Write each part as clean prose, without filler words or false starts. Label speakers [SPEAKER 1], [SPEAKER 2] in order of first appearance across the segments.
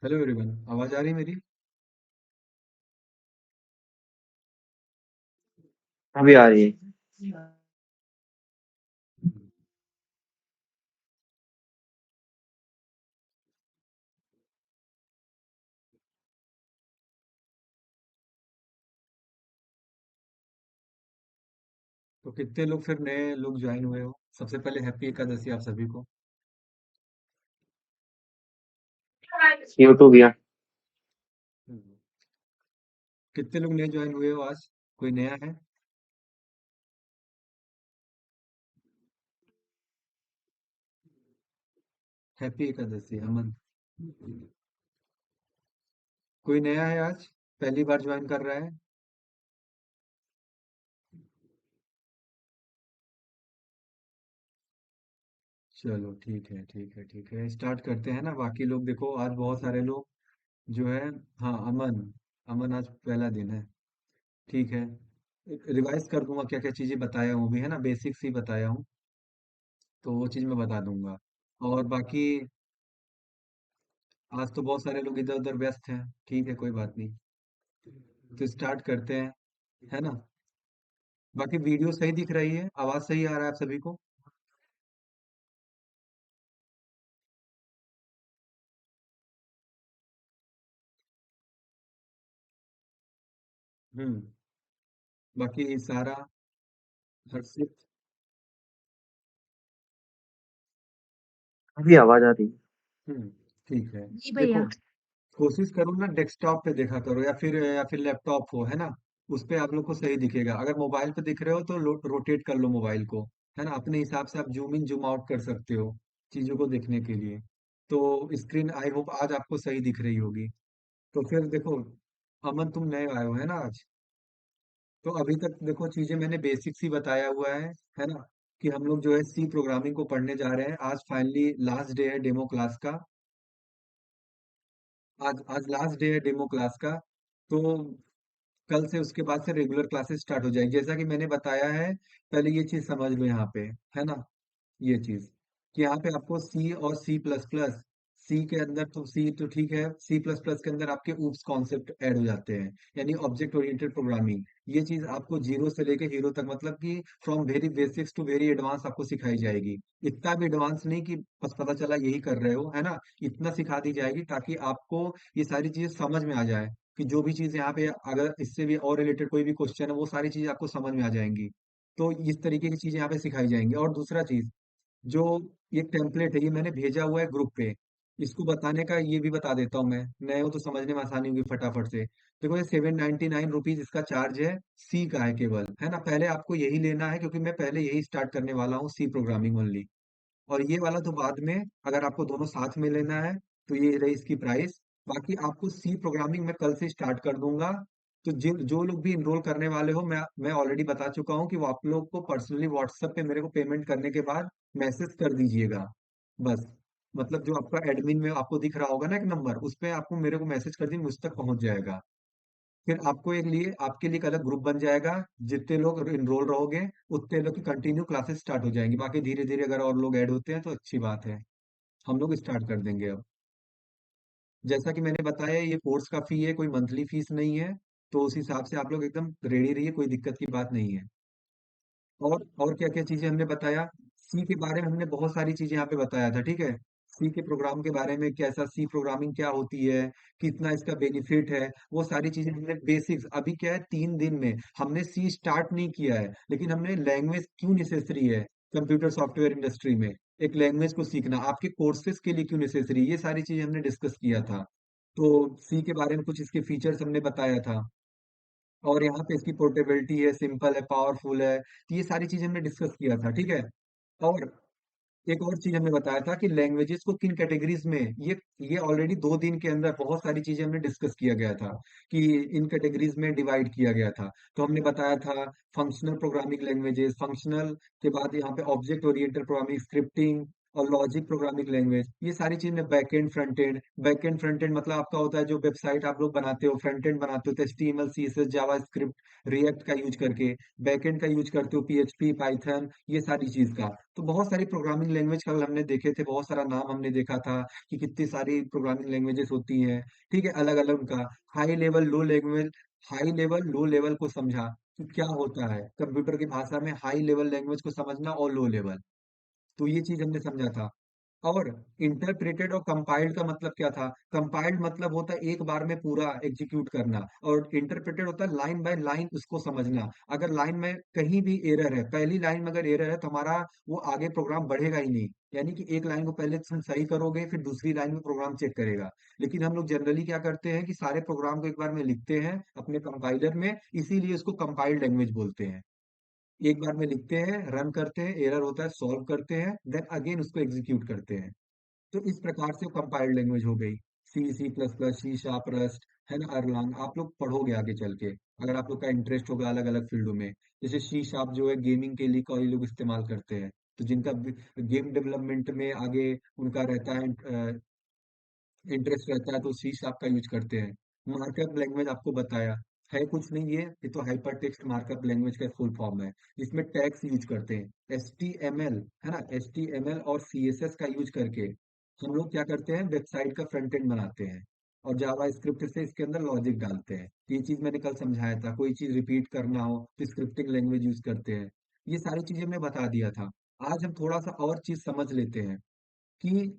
[SPEAKER 1] Hello everyone, आवाज आ रही है मेरी?
[SPEAKER 2] अभी आ रही है।
[SPEAKER 1] तो कितने लोग फिर नए लोग ज्वाइन हुए हो? सबसे पहले हैप्पी एकादशी आप सभी को।
[SPEAKER 2] यूट्यूब या
[SPEAKER 1] हम्म। कितने लोग नए ज्वाइन हुए हो आज? कोई नया है? हैप्पी एकादशी अमन। कोई नया है आज? पहली बार ज्वाइन कर रहा है? चलो ठीक है, ठीक है, ठीक है, स्टार्ट करते हैं ना। बाकी लोग देखो, आज बहुत सारे लोग जो है। हाँ, अमन। अमन आज पहला दिन है। ठीक है। रिवाइज कर दूंगा क्या क्या चीजें बताया हूँ भी, है ना, बेसिक्स ही बताया हूँ। तो वो चीज मैं बता दूंगा। और बाकी आज तो बहुत सारे लोग इधर उधर व्यस्त हैं। ठीक है, कोई बात नहीं। तो स्टार्ट करते हैं, है ना। बाकी वीडियो सही दिख रही है, आवाज सही आ रहा है आप सभी को? हम्म। बाकी सारा, हर्षित।
[SPEAKER 2] अभी आवाज आ रही है।
[SPEAKER 1] हम्म। ठीक है।
[SPEAKER 3] जी
[SPEAKER 1] देखो,
[SPEAKER 3] भैया।
[SPEAKER 1] कोशिश करो ना, डेस्कटॉप पे देखा करो या फिर लैपटॉप हो, है ना। उस पे आप लोग को सही दिखेगा। अगर मोबाइल पे दिख रहे हो तो रोटेट कर लो मोबाइल को, है ना। अपने हिसाब से आप जूम इन जूम आउट कर सकते हो चीजों को देखने के लिए। तो स्क्रीन आई होप आज आपको सही दिख रही होगी। तो फिर देखो, अमन तुम नए आए हो, है ना आज। तो अभी तक देखो, चीजें मैंने बेसिक्स ही बताया हुआ है ना। कि हम लोग जो है सी प्रोग्रामिंग को पढ़ने जा रहे हैं। आज फाइनली लास्ट डे है डेमो क्लास का। आज आज लास्ट डे है डेमो क्लास का। तो कल से उसके बाद से रेगुलर क्लासेस स्टार्ट हो जाएगी, जैसा कि मैंने बताया है। पहले ये चीज समझ लो यहाँ पे, है ना। ये चीज कि यहाँ पे आपको सी और सी प्लस प्लस, सी के अंदर तो सी तो ठीक है, सी प्लस प्लस के अंदर आपके ऊप्स कॉन्सेप्ट ऐड हो जाते हैं। यानी ऑब्जेक्ट ओरिएंटेड प्रोग्रामिंग। ये चीज आपको जीरो से लेके हीरो तक, मतलब कि from very basics to very advance आपको सिखाई जाएगी। इतना भी एडवांस नहीं कि बस पता चला यही कर रहे हो, है ना। इतना सिखा दी जाएगी ताकि आपको ये सारी चीजें समझ में आ जाए। कि जो भी चीज यहाँ पे, अगर इससे भी और रिलेटेड कोई भी क्वेश्चन है, वो सारी चीजें आपको समझ में आ जाएंगी। तो इस तरीके की चीजें यहाँ पे सिखाई जाएंगी। और दूसरा चीज, जो ये टेम्पलेट है, ये मैंने भेजा हुआ है ग्रुप पे। इसको बताने का ये भी बता देता हूँ मैं, नए हो तो समझने में आसानी होगी फटाफट से। देखो, ये 799 रुपीज इसका चार्ज है। सी का है केवल, है ना। पहले आपको यही लेना है क्योंकि मैं पहले यही स्टार्ट करने वाला हूँ, सी प्रोग्रामिंग ओनली। और ये वाला तो बाद में, अगर आपको दोनों साथ में लेना है तो ये रही इसकी प्राइस। बाकी आपको सी प्रोग्रामिंग मैं कल से स्टार्ट कर दूंगा। तो जिन जो लोग भी इनरोल करने वाले हो, मैं ऑलरेडी बता चुका हूँ कि वो आप लोग को पर्सनली व्हाट्सएप पे मेरे को पेमेंट करने के बाद मैसेज कर दीजिएगा। बस, मतलब जो आपका एडमिन में आपको दिख रहा होगा ना एक नंबर, उस पे आपको मेरे को मैसेज कर दी, मुझ तक पहुंच जाएगा। फिर आपके लिए एक अलग ग्रुप बन जाएगा। जितने लोग इनरोल रहोगे, उतने लोग की कंटिन्यू क्लासेस स्टार्ट हो जाएंगी। बाकी धीरे धीरे अगर और लोग ऐड होते हैं तो अच्छी बात है। हम लोग स्टार्ट कर देंगे अब। जैसा कि मैंने बताया, ये कोर्स का फी है, कोई मंथली फीस नहीं है। तो उस हिसाब से आप लोग एकदम रेडी रहिए, कोई दिक्कत की बात नहीं है। और क्या क्या चीजें हमने बताया? सी के बारे में हमने बहुत सारी चीजें यहाँ पे बताया था, ठीक है। सी के प्रोग्राम के बारे में, कैसा सी प्रोग्रामिंग क्या होती है, कितना इसका बेनिफिट है, वो सारी चीजें हमने बेसिक्स। अभी क्या है, 3 दिन में हमने सी स्टार्ट नहीं किया है, लेकिन हमने लैंग्वेज क्यों नेसेसरी है कंप्यूटर सॉफ्टवेयर इंडस्ट्री में, एक लैंग्वेज को सीखना आपके कोर्सेज के लिए क्यों नेसेसरी, ये सारी चीजें हमने डिस्कस किया था। तो सी के बारे में कुछ इसके फीचर्स हमने बताया था। और यहाँ पे इसकी पोर्टेबिलिटी है, सिंपल है, पावरफुल है, तो ये सारी चीजें हमने डिस्कस किया था, ठीक है। और एक और चीज हमने बताया था कि लैंग्वेजेस को किन कैटेगरीज में, ये ऑलरेडी 2 दिन के अंदर बहुत सारी चीजें हमने डिस्कस किया गया था। कि इन कैटेगरीज में डिवाइड किया गया था। तो हमने बताया था फंक्शनल प्रोग्रामिंग लैंग्वेजेस, फंक्शनल के बाद यहाँ पे ऑब्जेक्ट ओरिएंटेड प्रोग्रामिंग, स्क्रिप्टिंग, और लॉजिक प्रोग्रामिंग लैंग्वेज, ये सारी चीजें, बैक एंड फ्रंट एंड मतलब आपका होता है जो वेबसाइट आप लोग बनाते हो, फ्रंट एंड बनाते हो तो HTML CSS जावा स्क्रिप्ट रिएक्ट का यूज करके, बैक एंड का यूज करते हो PHP पाइथन, ये सारी चीज का। तो बहुत सारी प्रोग्रामिंग लैंग्वेज कल हमने देखे थे, बहुत सारा नाम हमने देखा था कि कितनी सारी प्रोग्रामिंग लैंग्वेजेस होती हैं। ठीक है, अलग अलग का high level low language, high level low level को समझा कि क्या होता है कंप्यूटर की भाषा में हाई लेवल लैंग्वेज को समझना और लो लेवल, तो ये चीज हमने समझा था। और इंटरप्रेटेड और कंपाइल्ड का मतलब क्या था? कंपाइल्ड मतलब होता है एक बार में पूरा एग्जीक्यूट करना, और इंटरप्रेटेड होता है लाइन बाय लाइन उसको समझना। अगर लाइन में कहीं भी एरर है, पहली लाइन में अगर एरर है तो हमारा वो आगे प्रोग्राम बढ़ेगा ही नहीं। यानी कि एक लाइन को पहले तुम सही करोगे, फिर दूसरी लाइन में प्रोग्राम चेक करेगा। लेकिन हम लोग जनरली क्या करते हैं कि सारे प्रोग्राम को एक बार में लिखते हैं अपने कंपाइलर में, इसीलिए उसको कंपाइल्ड लैंग्वेज बोलते हैं। एक बार में लिखते हैं, रन करते हैं, एरर होता है सॉल्व करते हैं, देन अगेन उसको एग्जीक्यूट करते हैं। तो इस प्रकार से कंपाइल्ड लैंग्वेज हो गई। C++, सी शार्प, रस्ट, है ना, अरलान, आप लोग पढ़ोगे आगे चल के, अगर आप लोग का इंटरेस्ट होगा अलग अलग फील्डों में। जैसे सी शार्प जो है गेमिंग के लिए कई लोग इस्तेमाल करते हैं, तो जिनका गेम डेवलपमेंट में आगे उनका रहता है, इंटरेस्ट रहता है, तो सी शार्प का यूज करते हैं। मार्कअप लैंग्वेज आपको बताया, है कुछ नहीं, ये तो हाइपर टेक्स्ट मार्कअप लैंग्वेज का फुल फॉर्म है, जिसमें टैग्स यूज करते हैं। HTML, है ना, HTML और CSS का यूज करके हम लोग क्या करते हैं, वेबसाइट का फ्रंट एंड बनाते हैं, और जावा स्क्रिप्ट से इसके अंदर लॉजिक डालते हैं। ये चीज मैंने कल समझाया था, कोई चीज रिपीट करना हो तो स्क्रिप्टिंग लैंग्वेज यूज करते हैं। ये सारी चीजें मैं बता दिया था। आज हम थोड़ा सा और चीज समझ लेते हैं कि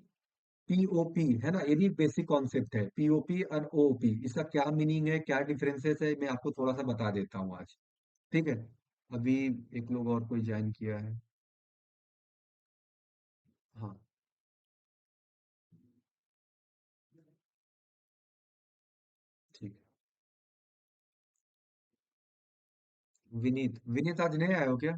[SPEAKER 1] पीओपी, है ना, ये भी बेसिक कॉन्सेप्ट है। पीओपी और ओपी, इसका क्या मीनिंग है, क्या डिफरेंसेस है, मैं आपको थोड़ा सा बता देता हूँ आज। ठीक है, अभी एक लोग और कोई ज्वाइन किया है। हाँ, ठीक है। विनीत, विनीत आज नहीं आए हो क्या?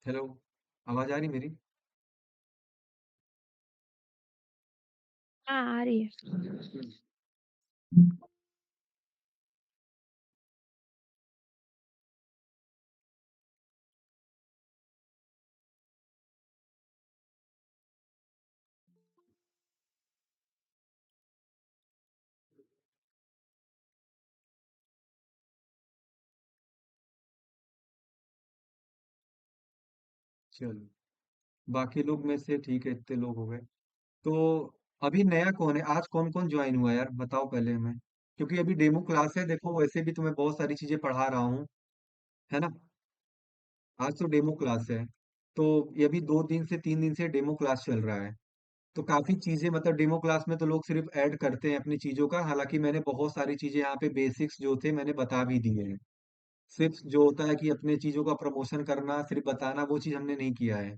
[SPEAKER 1] हेलो, आवाज आ रही मेरी?
[SPEAKER 3] हाँ, आ रही है।
[SPEAKER 1] चलो, बाकी लोग में से ठीक है, इतने लोग हो गए। तो अभी नया कौन है आज, कौन कौन ज्वाइन हुआ है यार, बताओ पहले हमें, क्योंकि अभी डेमो क्लास है, देखो वैसे भी तुम्हें बहुत सारी चीजें पढ़ा रहा हूँ, है ना। आज तो डेमो क्लास है, तो ये अभी 2 दिन से 3 दिन से डेमो क्लास चल रहा है। तो काफी चीजें, मतलब डेमो क्लास में तो लोग सिर्फ ऐड करते हैं अपनी चीजों का, हालांकि मैंने बहुत सारी चीजें यहाँ पे बेसिक्स जो थे मैंने बता भी दिए हैं। सिर्फ जो होता है कि अपने चीजों का प्रमोशन करना, सिर्फ बताना, वो चीज हमने नहीं किया है।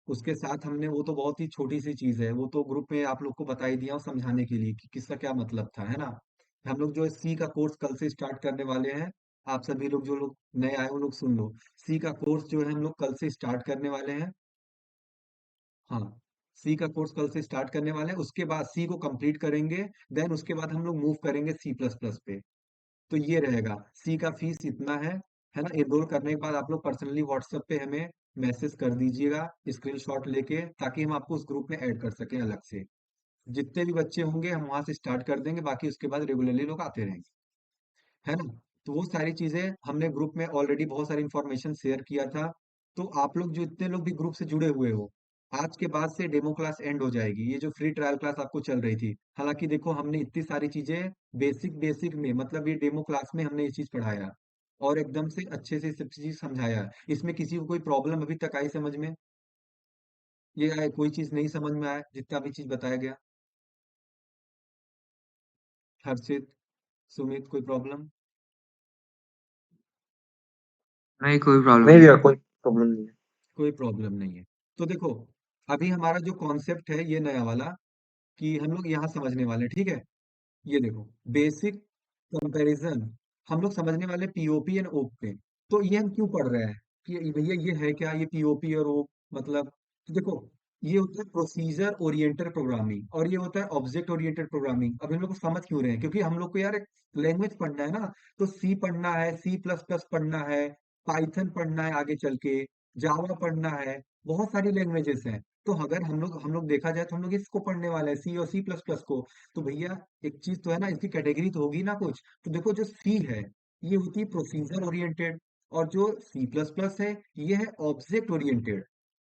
[SPEAKER 1] उसके साथ हमने, वो तो बहुत ही छोटी सी चीज है, वो तो ग्रुप में आप लोग को बता ही दिया हूँ समझाने के लिए कि किसका क्या मतलब था, है ना। हम लोग जो है सी का कोर्स कल से स्टार्ट करने वाले हैं। आप सभी लोग जो लोग नए आए हो लोग सुन लो, सी का कोर्स जो है हम लोग कल से स्टार्ट करने वाले हैं। हाँ, सी का कोर्स कल से स्टार्ट करने वाले हैं, उसके बाद सी को कंप्लीट करेंगे, देन उसके बाद हम लोग मूव करेंगे C++ पे। तो ये रहेगा, सी का फीस इतना है ना। एनरोल करने के बाद आप लोग पर्सनली व्हाट्सएप पे हमें मैसेज कर दीजिएगा स्क्रीनशॉट लेके, ताकि हम आपको उस ग्रुप में ऐड कर सकें अलग से। जितने भी बच्चे होंगे हम वहां से स्टार्ट कर देंगे, बाकी उसके बाद रेगुलरली लोग आते रहेंगे, है ना। तो वो सारी चीजें हमने ग्रुप में ऑलरेडी बहुत सारी इंफॉर्मेशन शेयर किया था। तो आप लोग जो इतने लोग भी ग्रुप से जुड़े हुए हो, आज के बाद से डेमो क्लास एंड हो जाएगी, ये जो फ्री ट्रायल क्लास आपको चल रही थी। हालांकि देखो हमने इतनी सारी चीजें बेसिक बेसिक में, मतलब ये डेमो क्लास में हमने ये चीज पढ़ाया, और एकदम से अच्छे से सब चीज समझाया। इसमें किसी को कोई प्रॉब्लम अभी तक आई समझ में? ये आए, कोई चीज नहीं समझ में आया जितना भी चीज बताया गया? हर्षित, सुमित, कोई प्रॉब्लम?
[SPEAKER 2] नहीं, कोई प्रॉब्लम नहीं भैया, कोई प्रॉब्लम नहीं है।
[SPEAKER 1] कोई प्रॉब्लम नहीं है। तो देखो, अभी हमारा जो कॉन्सेप्ट है ये नया वाला, कि हम लोग यहाँ समझने वाले हैं, ठीक है। ये देखो, बेसिक कंपैरिजन हम लोग समझने वाले पीओपी एंड ओप पे। तो ये हम क्यों पढ़ रहे हैं कि भैया ये है क्या, ये पीओपी और ओप मतलब, तो देखो ये होता है प्रोसीजर ओरिएंटेड प्रोग्रामिंग और ये होता है ऑब्जेक्ट ओरिएंटेड प्रोग्रामिंग। अब हम लोग को समझ क्यों रहे हैं, क्योंकि हम लोग को यार एक लैंग्वेज पढ़ना है ना। तो सी पढ़ना है, सी प्लस प्लस पढ़ना है, पाइथन पढ़ना है आगे चल के, जावा पढ़ना है, बहुत सारी लैंग्वेजेस हैं। तो अगर हम लोग देखा जाए तो हम लोग इसको पढ़ने वाले हैं, सी और सी प्लस प्लस को। तो भैया एक चीज तो है ना, इसकी कैटेगरी तो होगी ना कुछ। तो देखो जो सी है ये होती है प्रोसीजर ओरिएंटेड, और जो सी प्लस प्लस है ये है ऑब्जेक्ट ओरिएंटेड।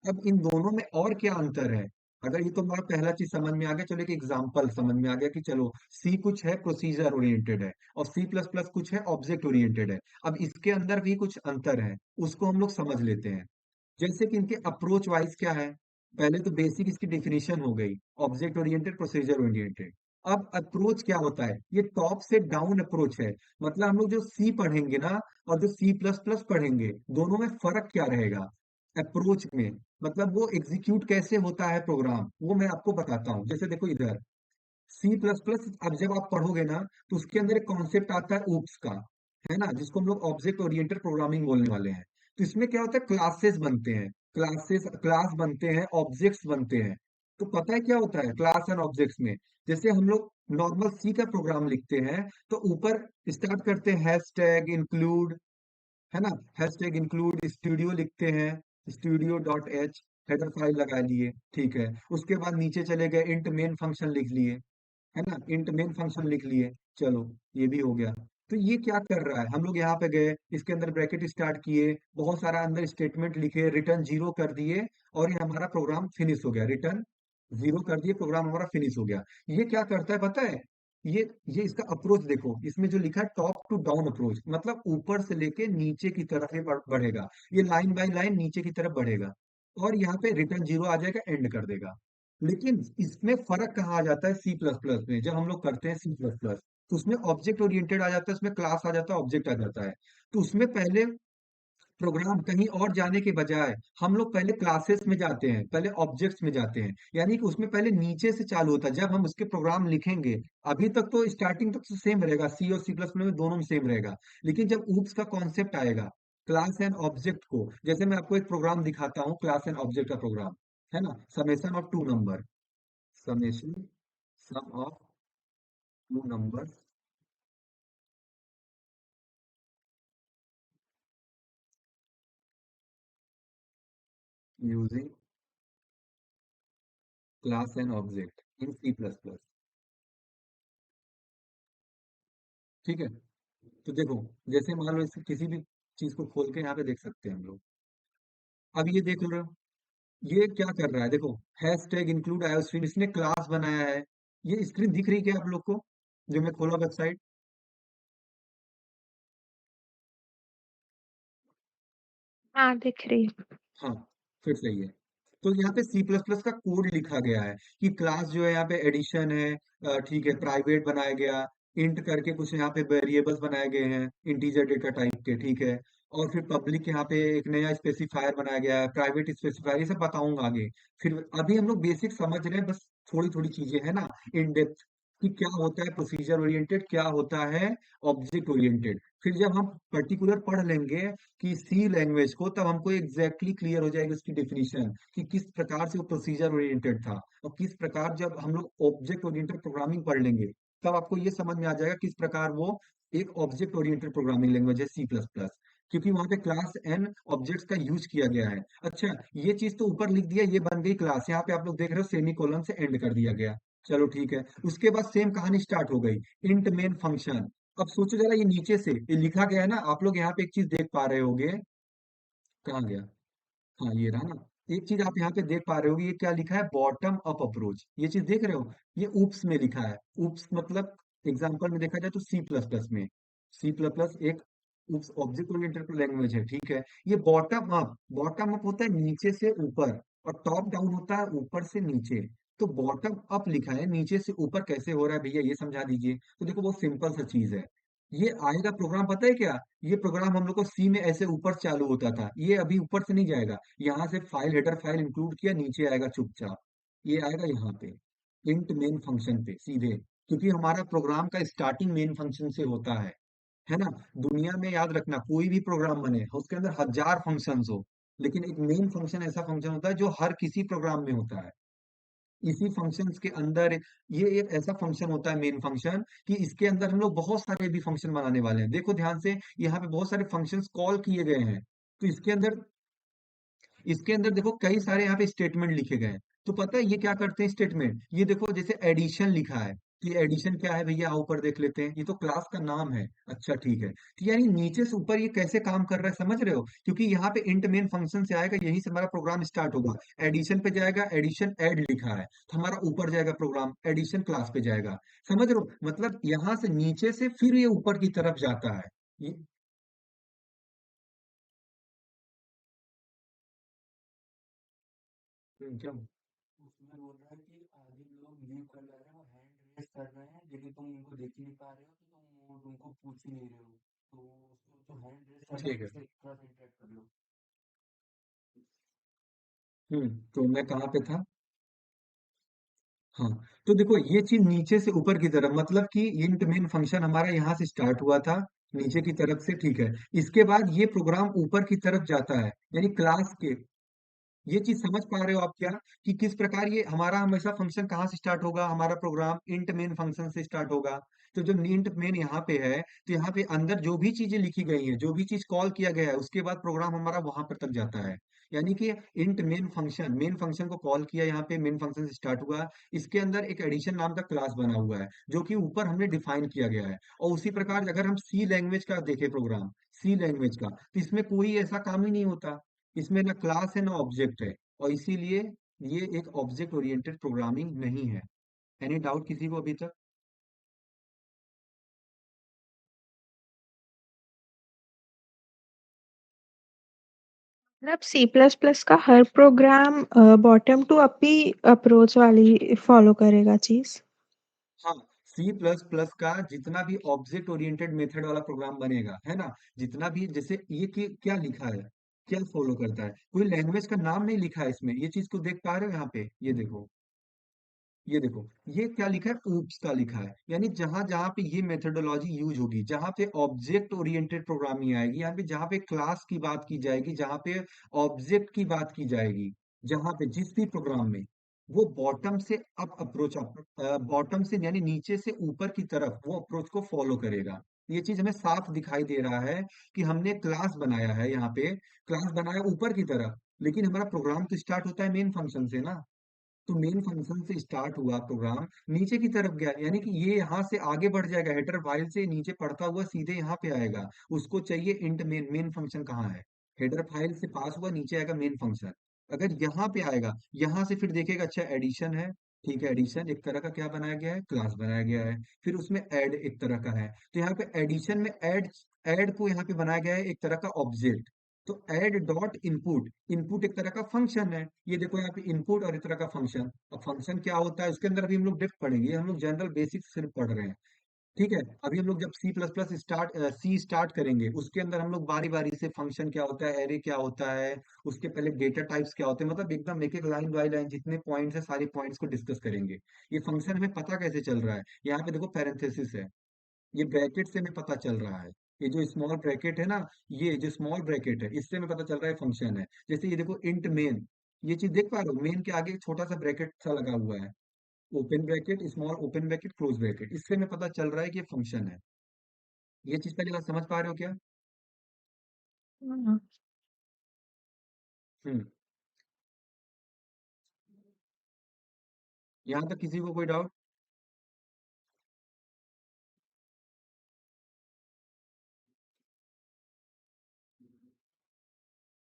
[SPEAKER 1] अब इन दोनों में और क्या अंतर है? अगर ये तो हमारा पहला चीज समझ में आ गया, चलो एक एग्जांपल समझ में आ गया कि चलो सी कुछ है प्रोसीजर ओरिएंटेड है और सी प्लस प्लस कुछ है ऑब्जेक्ट ओरिएंटेड है। अब इसके अंदर भी कुछ अंतर है, उसको हम लोग समझ लेते हैं। जैसे कि इनके अप्रोच वाइज क्या है। पहले तो बेसिक इसकी डेफिनेशन हो गई, ऑब्जेक्ट ओरिएंटेड प्रोसीजर ओरिएंटेड। अब अप्रोच क्या होता है, ये टॉप से डाउन अप्रोच है। मतलब हम लोग जो सी पढ़ेंगे ना और जो सी प्लस प्लस पढ़ेंगे, दोनों में फर्क क्या रहेगा अप्रोच में। मतलब वो एग्जीक्यूट कैसे होता है प्रोग्राम, वो मैं आपको बताता हूँ। जैसे देखो इधर सी प्लस प्लस, अब जब आप पढ़ोगे ना तो उसके अंदर एक कॉन्सेप्ट आता है ऊप्स का, है ना, जिसको हम लोग ऑब्जेक्ट ओरिएंटेड प्रोग्रामिंग बोलने वाले हैं। तो इसमें क्या होता है, क्लासेस बनते हैं, क्लास बनते हैं, ऑब्जेक्ट्स बनते हैं। तो पता है क्या होता है क्लास एंड ऑब्जेक्ट्स में? जैसे हम लोग नॉर्मल सी का प्रोग्राम लिखते हैं तो ऊपर स्टार्ट करते हैं हैश टैग इंक्लूड, है ना, हैशटैग इंक्लूड स्टूडियो लिखते हैं, studio dot H, header file लगा लिए, ठीक है। उसके बाद नीचे चले गए, इंट मेन फंक्शन लिख लिए, है ना, इंट मेन फंक्शन लिख लिए। चलो ये भी हो गया। तो ये क्या कर रहा है, हम लोग यहाँ पे गए, इसके अंदर ब्रैकेट स्टार्ट किए, बहुत सारा अंदर स्टेटमेंट लिखे, रिटर्न जीरो कर दिए, और ये हमारा प्रोग्राम फिनिश हो गया। रिटर्न जीरो कर दिए, प्रोग्राम हमारा फिनिश हो गया। ये क्या करता है पता है? ये इसका अप्रोच देखो, इसमें जो लिखा है टॉप टू डाउन अप्रोच, मतलब ऊपर से लेके नीचे की तरफ ये बढ़ेगा। ये लाइन बाय लाइन नीचे की तरफ बढ़ेगा, और यहाँ पे रिटर्न जीरो आ जाएगा, एंड कर देगा। लेकिन इसमें फर्क कहाँ आ जाता है सी प्लस प्लस में, जब हम लोग करते हैं सी प्लस प्लस, तो उसमें ऑब्जेक्ट ओरिएंटेड आ जाता है, उसमें क्लास आ जाता है, ऑब्जेक्ट आ जाता है। तो उसमें पहले प्रोग्राम कहीं और जाने के बजाय हम लोग पहले क्लासेस में जाते हैं, पहले ऑब्जेक्ट्स में जाते हैं। यानी कि उसमें पहले नीचे से चालू होता है जब हम उसके प्रोग्राम लिखेंगे। अभी तक तो स्टार्टिंग तक तो सेम रहेगा, सी और सी प्लस में दोनों में सेम रहेगा। लेकिन जब ऊप्स का कॉन्सेप्ट आएगा क्लास एंड ऑब्जेक्ट को, जैसे मैं आपको एक प्रोग्राम दिखाता हूँ क्लास एंड ऑब्जेक्ट का प्रोग्राम, है ना, summation of two number, summation sum of two number using class and object in C plus plus. ठीक है, तो देखो, जैसे मान लो इसे किसी भी चीज को खोल के यहाँ पे देख सकते हैं हम लोग। अब ये देख लो, ये क्या कर रहा है देखो, हैश टैग इंक्लूड आयोस्ट्रीम, इसने क्लास बनाया है। ये स्क्रीन दिख रही है क्या आप लोग को, जो मैं खोला वेबसाइट?
[SPEAKER 2] हाँ, दिख रही है।
[SPEAKER 1] हाँ, फिर सही है। तो यहाँ पे सी प्लस प्लस का कोड लिखा गया है कि क्लास जो है यहाँ पे एडिशन है, ठीक है, प्राइवेट बनाया गया, इंट करके कुछ यहाँ पे वेरिएबल्स बनाए गए हैं इंटीजर डेटा टाइप के, ठीक है। और फिर पब्लिक यहाँ पे एक नया स्पेसिफायर बनाया गया है, प्राइवेट स्पेसिफायर, ये सब बताऊंगा आगे। फिर अभी हम लोग बेसिक समझ रहे हैं, बस थोड़ी थोड़ी चीजें है ना, इन डेप्थ, कि क्या होता है प्रोसीजर ओरिएंटेड, क्या होता है ऑब्जेक्ट ओरिएंटेड। फिर जब हम पर्टिकुलर पढ़ लेंगे कि सी लैंग्वेज को, तब हमको एग्जैक्टली क्लियर हो जाएगी उसकी डेफिनेशन कि किस प्रकार से वो प्रोसीजर ओरिएंटेड था, और किस प्रकार जब हम लोग ऑब्जेक्ट ओरिएंटेड प्रोग्रामिंग पढ़ लेंगे तब आपको ये समझ में आ जाएगा किस प्रकार वो एक ऑब्जेक्ट ओरिएंटेड प्रोग्रामिंग लैंग्वेज है सी प्लस प्लस, क्योंकि वहां पे क्लास एंड ऑब्जेक्ट्स का यूज किया गया है। अच्छा, ये चीज तो ऊपर लिख दिया, ये बन गई क्लास, यहाँ पे आप लोग देख रहे हो सेमी कोलन से एंड कर दिया गया। चलो ठीक है, उसके बाद सेम कहानी स्टार्ट हो गई, इंट मेन फंक्शन। अब सोचो जरा, ये नीचे से ये लिखा गया है ना, आप लोग यहाँ पे एक चीज देख पा रहे होगे, कहाँ गया, हाँ ये रहा ना। एक चीज आप यहाँ पे देख पा रहे होगे, ये क्या लिखा है, बॉटम अप अप्रोच, ये चीज देख रहे हो? ये ऊप्स में लिखा है। ऊप्स मतलब एग्जांपल में देखा जाए तो सी प्लस प्लस में, सी प्लस प्लस एक ऊप्स ऑब्जेक्ट ओरिएंटेड लैंग्वेज है, ठीक है। ये बॉटम अप होता है नीचे से ऊपर, और टॉप डाउन होता है ऊपर से नीचे। तो बॉटम अप लिखा है, नीचे से ऊपर कैसे हो रहा है भैया, ये समझा दीजिए। तो देखो बहुत सिंपल सा चीज है, ये आएगा प्रोग्राम, पता है क्या? ये प्रोग्राम हम लोग को सी में ऐसे ऊपर से चालू होता था, ये अभी ऊपर से नहीं जाएगा। यहाँ से फाइल हेडर फाइल इंक्लूड किया, नीचे आएगा चुपचाप, ये आएगा यहाँ पे इंट मेन फंक्शन पे सीधे, क्योंकि हमारा प्रोग्राम का स्टार्टिंग मेन फंक्शन से होता है ना। दुनिया में याद रखना, कोई भी प्रोग्राम बने उसके अंदर हजार फंक्शंस हो, लेकिन एक मेन फंक्शन ऐसा फंक्शन होता है जो हर किसी प्रोग्राम में होता है। इसी फंक्शंस के अंदर ये एक ऐसा फंक्शन होता है मेन फंक्शन, कि इसके अंदर हम लोग बहुत सारे भी फंक्शन बनाने वाले हैं। देखो ध्यान से, यहाँ पे बहुत सारे फंक्शंस कॉल किए गए हैं। तो इसके अंदर देखो कई सारे यहाँ पे स्टेटमेंट लिखे गए हैं। तो पता है ये क्या करते हैं स्टेटमेंट, ये देखो जैसे एडिशन लिखा है, तो ये एडिशन क्या है भैया, ऊपर देख लेते हैं, ये तो क्लास का नाम है। अच्छा ठीक है, तो यानी नीचे से ऊपर ये कैसे काम कर रहा है समझ रहे हो, क्योंकि यहाँ पे इंट मेन फंक्शन से आएगा, यहीं से हमारा प्रोग्राम स्टार्ट होगा। एडिशन पे जाएगा, एडिशन ऐड लिखा है, तो हमारा ऊपर जाएगा प्रोग्राम, एडिशन क्लास पे जाएगा। समझ रहे हो, मतलब यहाँ से नीचे से फिर ये ऊपर की तरफ जाता है। ये क्या
[SPEAKER 2] उसमें बोल रहा है कि आगे लोग लीव कर ले रहे हैं, वो हैंड रेस कर रहे हैं, लेकिन तुम उनको देख ही नहीं पा रहे हो, तो तुम उनको पूछ ही नहीं रहे हो। तो उसको तो हैंड रेस कर रहा है,
[SPEAKER 1] ठीक है।
[SPEAKER 2] उससे थोड़ा सा इंटरेक्ट कर लो।
[SPEAKER 1] तो मैं कहाँ पे था? हाँ, तो देखो ये चीज नीचे से ऊपर की तरफ, मतलब कि इंट मेन फंक्शन हमारा यहाँ से स्टार्ट हुआ था, नीचे की तरफ से, ठीक है। इसके बाद ये प्रोग्राम ऊपर की तरफ जाता है, यानी क्लास के, ये चीज समझ पा रहे हो आप क्या, कि किस प्रकार ये हमारा हमेशा फंक्शन कहाँ से स्टार्ट होगा, हमारा प्रोग्राम इंट मेन फंक्शन से स्टार्ट होगा। तो जो इंट मेन यहाँ पे है, तो यहाँ पे अंदर जो भी चीजें लिखी गई हैं, जो भी चीज कॉल किया गया है, उसके बाद प्रोग्राम हमारा वहां पर तक जाता है। यानी कि इंट मेन फंक्शन को कॉल किया, यहाँ पे मेन फंक्शन से स्टार्ट हुआ। इसके अंदर एक एडिशन नाम का क्लास बना हुआ है, जो कि ऊपर हमने डिफाइन किया गया है। और उसी प्रकार अगर हम सी लैंग्वेज का देखें, प्रोग्राम सी लैंग्वेज का, तो इसमें कोई ऐसा काम ही नहीं होता। इसमें ना क्लास है ना ऑब्जेक्ट है, और इसीलिए ये एक ऑब्जेक्ट ओरिएंटेड प्रोग्रामिंग नहीं है। एनी डाउट किसी को अभी तक?
[SPEAKER 3] मतलब सी प्लस प्लस का हर प्रोग्राम बॉटम टू अप ही अप्रोच वाली फॉलो करेगा चीज।
[SPEAKER 1] हाँ, सी प्लस प्लस का जितना भी ऑब्जेक्ट ओरिएंटेड मेथड वाला प्रोग्राम बनेगा, है ना, जितना भी, जैसे ये क्या लिखा है, क्या फॉलो करता है, कोई लैंग्वेज का नाम नहीं लिखा है इसमें, ये चीज को देख पा रहे हो यहाँ पे, ये देखो, ये देखो, ये क्या लिखा है, ऊप्स का लिखा है। यानी जहां जहां पे ये मेथोडोलॉजी यूज होगी, जहां पे ऑब्जेक्ट ओरिएंटेड प्रोग्रामिंग आएगी, यहाँ पे जहां पे क्लास की बात की जाएगी, जहां पे ऑब्जेक्ट की बात की जाएगी, जहां पे जिस भी प्रोग्राम में, वो बॉटम से अप अप्रोच, बॉटम से यानी नीचे से ऊपर की तरफ वो अप्रोच को फॉलो करेगा। ये चीज हमें साफ दिखाई दे रहा है, कि हमने क्लास बनाया है यहाँ पे, क्लास बनाया ऊपर की तरफ, लेकिन हमारा प्रोग्राम तो स्टार्ट होता है मेन फंक्शन से ना। तो मेन फंक्शन से स्टार्ट हुआ प्रोग्राम, नीचे की तरफ गया, यानी कि ये यहाँ से आगे बढ़ जाएगा, हेडर फाइल से नीचे पढ़ता हुआ सीधे यहाँ पे आएगा। उसको चाहिए इंट मेन, मेन फंक्शन कहाँ है, हेडर फाइल से पास हुआ, नीचे आएगा मेन फंक्शन। अगर यहाँ पे आएगा, यहाँ से फिर देखेगा, अच्छा एडिशन है, ठीक है, एडिशन एक तरह का क्या बनाया गया है, क्लास बनाया गया है। फिर उसमें ऐड एक तरह का है, तो यहाँ पे एडिशन में ऐड, ऐड को यहाँ पे बनाया गया है एक तरह का ऑब्जेक्ट। तो ऐड डॉट इनपुट, इनपुट एक तरह का फंक्शन है। ये देखो यहाँ पे इनपुट और एक तरह का फंक्शन। अब फंक्शन क्या होता है उसके अंदर अभी हम लोग डेप्थ पढ़ेंगे, ये हम लोग जनरल बेसिक सिर्फ पढ़ रहे हैं। ठीक है, अभी हम लोग जब सी प्लस प्लस सी स्टार्ट करेंगे, उसके अंदर हम लोग बारी बारी से फंक्शन क्या होता है, एरे क्या होता है, उसके पहले डेटा टाइप्स क्या होते हैं, मतलब एकदम एक एक लाइन बाई लाइन जितने पॉइंट्स है, सारे पॉइंट्स को डिस्कस करेंगे। ये फंक्शन हमें पता कैसे चल रहा है, यहाँ पे देखो पैरेंथेसिस है, ये ब्रैकेट से हमें पता चल रहा है। ये जो स्मॉल ब्रैकेट है ना, ये जो स्मॉल ब्रैकेट है, इससे हमें पता चल रहा है फंक्शन है। जैसे ये देखो इंट मेन, ये चीज देख पा रहे हो, मेन के आगे एक छोटा सा ब्रैकेट सा लगा हुआ है, open bracket, small open bracket, close bracket, इससे हमें पता चल रहा है कि ये फंक्शन है। ये चीज पहली बात समझ पा रहे हो क्या?
[SPEAKER 3] हाँ।
[SPEAKER 1] हम्म। यहाँ तक किसी को कोई डाउट?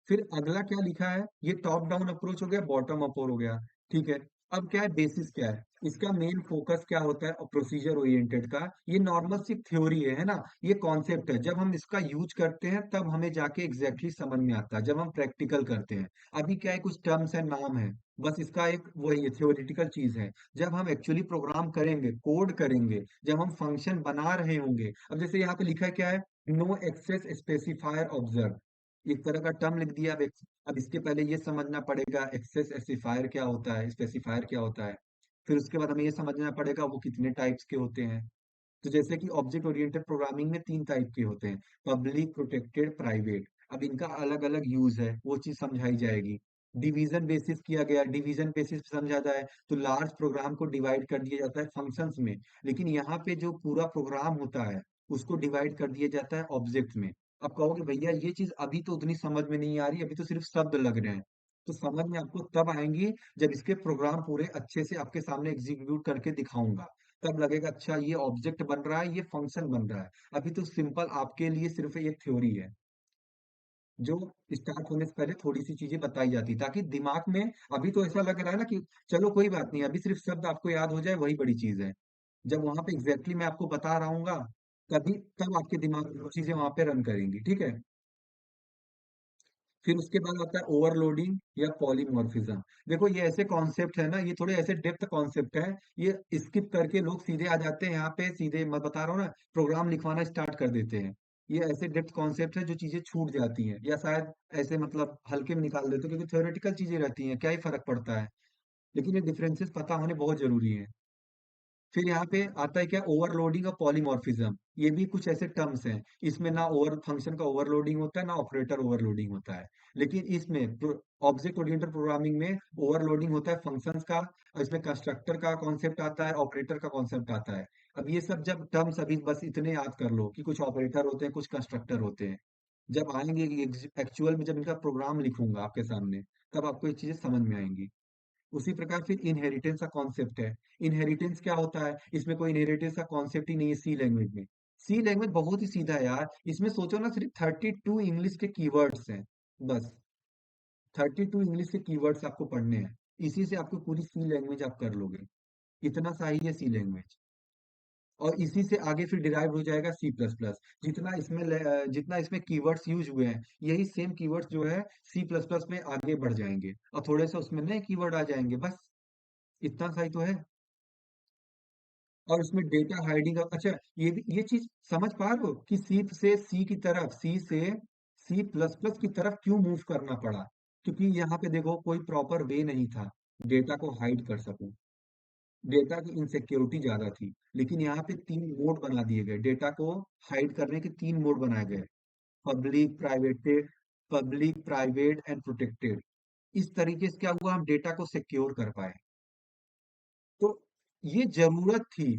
[SPEAKER 1] फिर अगला क्या लिखा है, ये टॉप डाउन अप्रोच हो गया, बॉटम अप हो गया, ठीक है। अब क्या है, बेसिस क्या है, इसका मेन फोकस क्या होता है, और प्रोसीजर ओरिएंटेड का, ये नॉर्मल सी थ्योरी है ना, ये कॉन्सेप्ट है। जब हम इसका यूज करते हैं तब हमें जाके एग्जैक्टली समझ में आता है, जब हम प्रैक्टिकल करते हैं। अभी क्या है, कुछ टर्म्स एंड नाम है, बस इसका एक वही थ्योरेटिकल चीज है। जब हम एक्चुअली प्रोग्राम करेंगे, कोड करेंगे, जब हम फंक्शन बना रहे होंगे, अब जैसे यहाँ पे लिखा है क्या है, नो एक्सेस स्पेसिफायर ऑब्जर्व, एक तरह का टर्म लिख दिया। अब इसके पहले ये समझना पड़ेगा एक्सेस स्पेसिफायर क्या होता है, स्पेसिफायर क्या होता है। फिर उसके बाद हमें ये समझना पड़ेगा वो कितने टाइप्स के होते हैं। तो जैसे कि ऑब्जेक्ट ओरिएंटेड प्रोग्रामिंग में तीन टाइप के होते हैं, पब्लिक, प्रोटेक्टेड, प्राइवेट। अब इनका अलग अलग यूज है, वो चीज समझाई जाएगी। डिवीजन बेसिस किया गया, डिवीजन बेसिस समझा जाए तो लार्ज प्रोग्राम को डिवाइड कर दिया जाता है फंक्शंस में, लेकिन यहाँ पे जो पूरा प्रोग्राम होता है उसको डिवाइड कर दिया जाता है ऑब्जेक्ट में। अब कहोगे भैया ये चीज अभी तो उतनी समझ में नहीं आ रही, अभी तो सिर्फ शब्द लग रहे हैं। तो समझ में आपको तब आएंगी जब इसके प्रोग्राम पूरे अच्छे से आपके सामने एग्जीक्यूट करके दिखाऊंगा। तब लगेगा अच्छा ये ऑब्जेक्ट बन रहा है, ये फंक्शन बन रहा है। अभी तो सिंपल आपके लिए सिर्फ ये थ्योरी है, जो स्टार्ट होने से पहले थोड़ी सी चीजें बताई जाती ताकि दिमाग में, अभी तो ऐसा लग रहा है ना कि चलो कोई बात नहीं, अभी सिर्फ शब्द आपको याद हो जाए वही बड़ी चीज है। जब वहां पे एग्जैक्टली मैं आपको बता रहा हूँ तभी तब आपके दिमाग में वो चीजें वहां पे रन करेंगी, ठीक है। फिर उसके बाद आता है ओवरलोडिंग या पॉलीमॉर्फिज्म। देखो ये ऐसे कॉन्सेप्ट है ना, ये थोड़े ऐसे डेप्थ कॉन्सेप्ट है, ये स्किप करके लोग सीधे आ जाते हैं यहाँ पे, सीधे मैं बता रहा हूँ ना, प्रोग्राम लिखवाना स्टार्ट कर देते हैं। ये ऐसे डेप्थ कॉन्सेप्ट है जो चीजें छूट जाती हैं, या शायद ऐसे मतलब हल्के में निकाल देते हैं, क्योंकि थ्योरेटिकल चीजें रहती हैं, क्या ही फर्क पड़ता है। लेकिन ये डिफरेंसेस पता होने बहुत जरूरी है। फिर यहाँ पे आता है क्या, ओवरलोडिंग और पॉलीमॉर्फिज्म। ये भी कुछ ऐसे टर्म्स हैं, इसमें ना ओवर फंक्शन का ओवरलोडिंग होता है ना ऑपरेटर ओवरलोडिंग होता है। लेकिन इसमें ऑब्जेक्ट ओरिएंटेड प्रोग्रामिंग में ओवरलोडिंग होता है फंक्शंस का, और इसमें कंस्ट्रक्टर का कॉन्सेप्ट आता है, ऑपरेटर का कॉन्सेप्ट आता है। अब ये सब जब टर्म्स अभी बस इतने याद कर लो कि कुछ ऑपरेटर होते हैं कुछ कंस्ट्रक्टर होते हैं। जब आएंगे एक्चुअल में, जब इनका प्रोग्राम लिखूंगा आपके सामने, तब आपको ये चीजें समझ में आएंगी। उसी प्रकार फिर इनहेरिटेंस का कॉन्सेप्ट है। इनहेरिटेंस क्या होता है, इसमें कोई इनहेरिटेंस का कॉन्सेप्ट ही नहीं है सी लैंग्वेज में। सी लैंग्वेज बहुत ही सीधा है यार, इसमें सोचो ना सिर्फ 32 इंग्लिश के कीवर्ड्स हैं, बस 32 इंग्लिश के कीवर्ड्स आपको पढ़ने हैं। इसी से आपको पूरी सी लैंग्वेज आप कर लोगे, इतना सा ही है सी लैंग्वेज। और इसी से आगे फिर डिराइव हो जाएगा सी प्लस प्लस। जितना इसमें कीवर्ड्स यूज हुए हैं, यही सेम कीवर्ड्स जो है सी प्लस प्लस में आगे बढ़ जाएंगे, और थोड़े से उसमें नए कीवर्ड आ जाएंगे, बस इतना सा ही तो है। और उसमें डेटा हाइडिंग, अच्छा ये भी, ये चीज समझ पा रहे हो कि सी से सी प्लस प्लस की तरफ क्यों मूव करना पड़ा। क्योंकि यहाँ पे देखो कोई प्रॉपर वे नहीं था डेटा को हाइड कर सकूं, डेटा की इनसिक्योरिटी ज्यादा थी। लेकिन यहाँ पे तीन मोड बना दिए गए, डेटा को हाइड करने के तीन मोड बनाए गए, पब्लिक प्राइवेट एंड प्रोटेक्टेड। इस तरीके से क्या हुआ, हम डेटा को सिक्योर कर पाए। तो ये जरूरत थी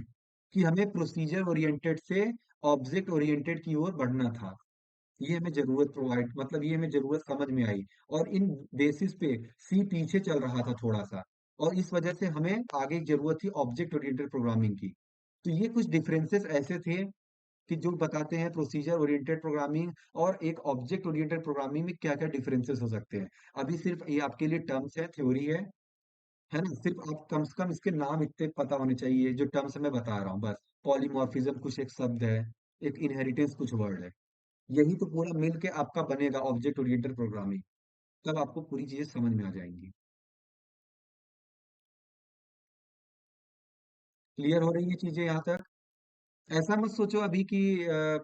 [SPEAKER 1] कि हमें प्रोसीजर ओरिएंटेड से ऑब्जेक्ट ओरिएंटेड की ओर बढ़ना था। ये हमें जरूरत प्रोवाइड, मतलब ये हमें जरूरत समझ में आई। और इन बेसिस पे सी पीछे चल रहा था थोड़ा सा, और इस वजह से हमें आगे जरूरत थी ऑब्जेक्ट ओरिएंटेड प्रोग्रामिंग की। तो ये कुछ डिफरेंसेस ऐसे थे कि जो बताते हैं प्रोसीजर ओरिएंटेड प्रोग्रामिंग और एक ऑब्जेक्ट ओरिएंटेड प्रोग्रामिंग में क्या क्या डिफरेंसेस हो सकते हैं। अभी सिर्फ ये आपके लिए टर्म्स है, थ्योरी है ना, सिर्फ आप कम से कम इसके नाम इतने पता होने चाहिए जो टर्म्स मैं बता रहा हूँ, बस। पॉलीमॉर्फिज्म कुछ एक शब्द है, एक इनहेरिटेंस कुछ वर्ड है। यही तो पूरा मिल के आपका बनेगा ऑब्जेक्ट ओरिएंटेड प्रोग्रामिंग। तब आपको पूरी चीजें समझ में आ जाएंगी। क्लियर हो रही है चीजें यहाँ तक? ऐसा मत सोचो अभी कि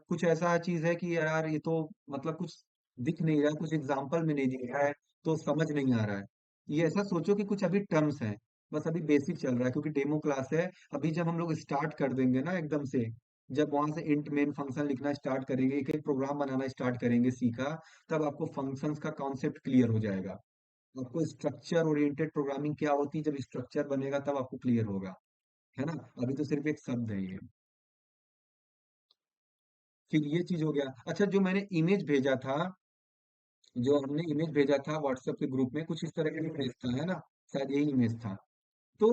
[SPEAKER 1] कुछ ऐसा चीज है कि यार ये तो मतलब कुछ दिख नहीं रहा है, कुछ एग्जाम्पल में नहीं दिख रहा है, तो समझ नहीं आ रहा है। ये ऐसा सोचो कि कुछ अभी टर्म्स हैं, बस अभी बेसिक चल रहा है, क्योंकि डेमो क्लास है। अभी जब हम लोग स्टार्ट कर देंगे ना एकदम से, जब वहां से इंट मेन फंक्शन लिखना स्टार्ट करेंगे, एक एक प्रोग्राम बनाना स्टार्ट करेंगे सी का, तब आपको फंक्शंस का कॉन्सेप्ट क्लियर हो जाएगा। आपको स्ट्रक्चर ओरिएंटेड प्रोग्रामिंग क्या होती है, जब स्ट्रक्चर बनेगा तब आपको क्लियर होगा, है ना। अभी तो सिर्फ एक शब्द है ये। फिर ये चीज हो गया। अच्छा जो मैंने इमेज भेजा था, जो हमने इमेज भेजा था व्हाट्सएप के ग्रुप में, कुछ इस तरह का इमेज था, है ना, शायद यही इमेज था। तो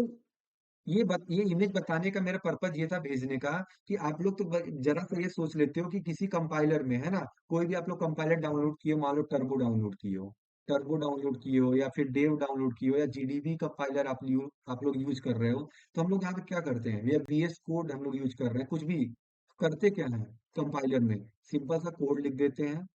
[SPEAKER 1] ये इमेज बताने का मेरा पर्पज ये था भेजने का, कि आप लोग तो जरा सा ये सोच लेते हो कि किसी कंपाइलर में, है ना, कोई भी आप लोग कंपाइलर डाउनलोड किए हो, मान लो टर्बो डाउनलोड किए हो, या फिर डेव डाउनलोड किए हो, या जीडीबी कंपाइलर आप लोग यूज कर रहे हो। तो हम लोग यहाँ पे क्या करते हैं, या VS कोड हम लोग यूज कर रहे हैं, कुछ भी करते क्या है कंपाइलर में, सिंपल सा कोड लिख देते हैं,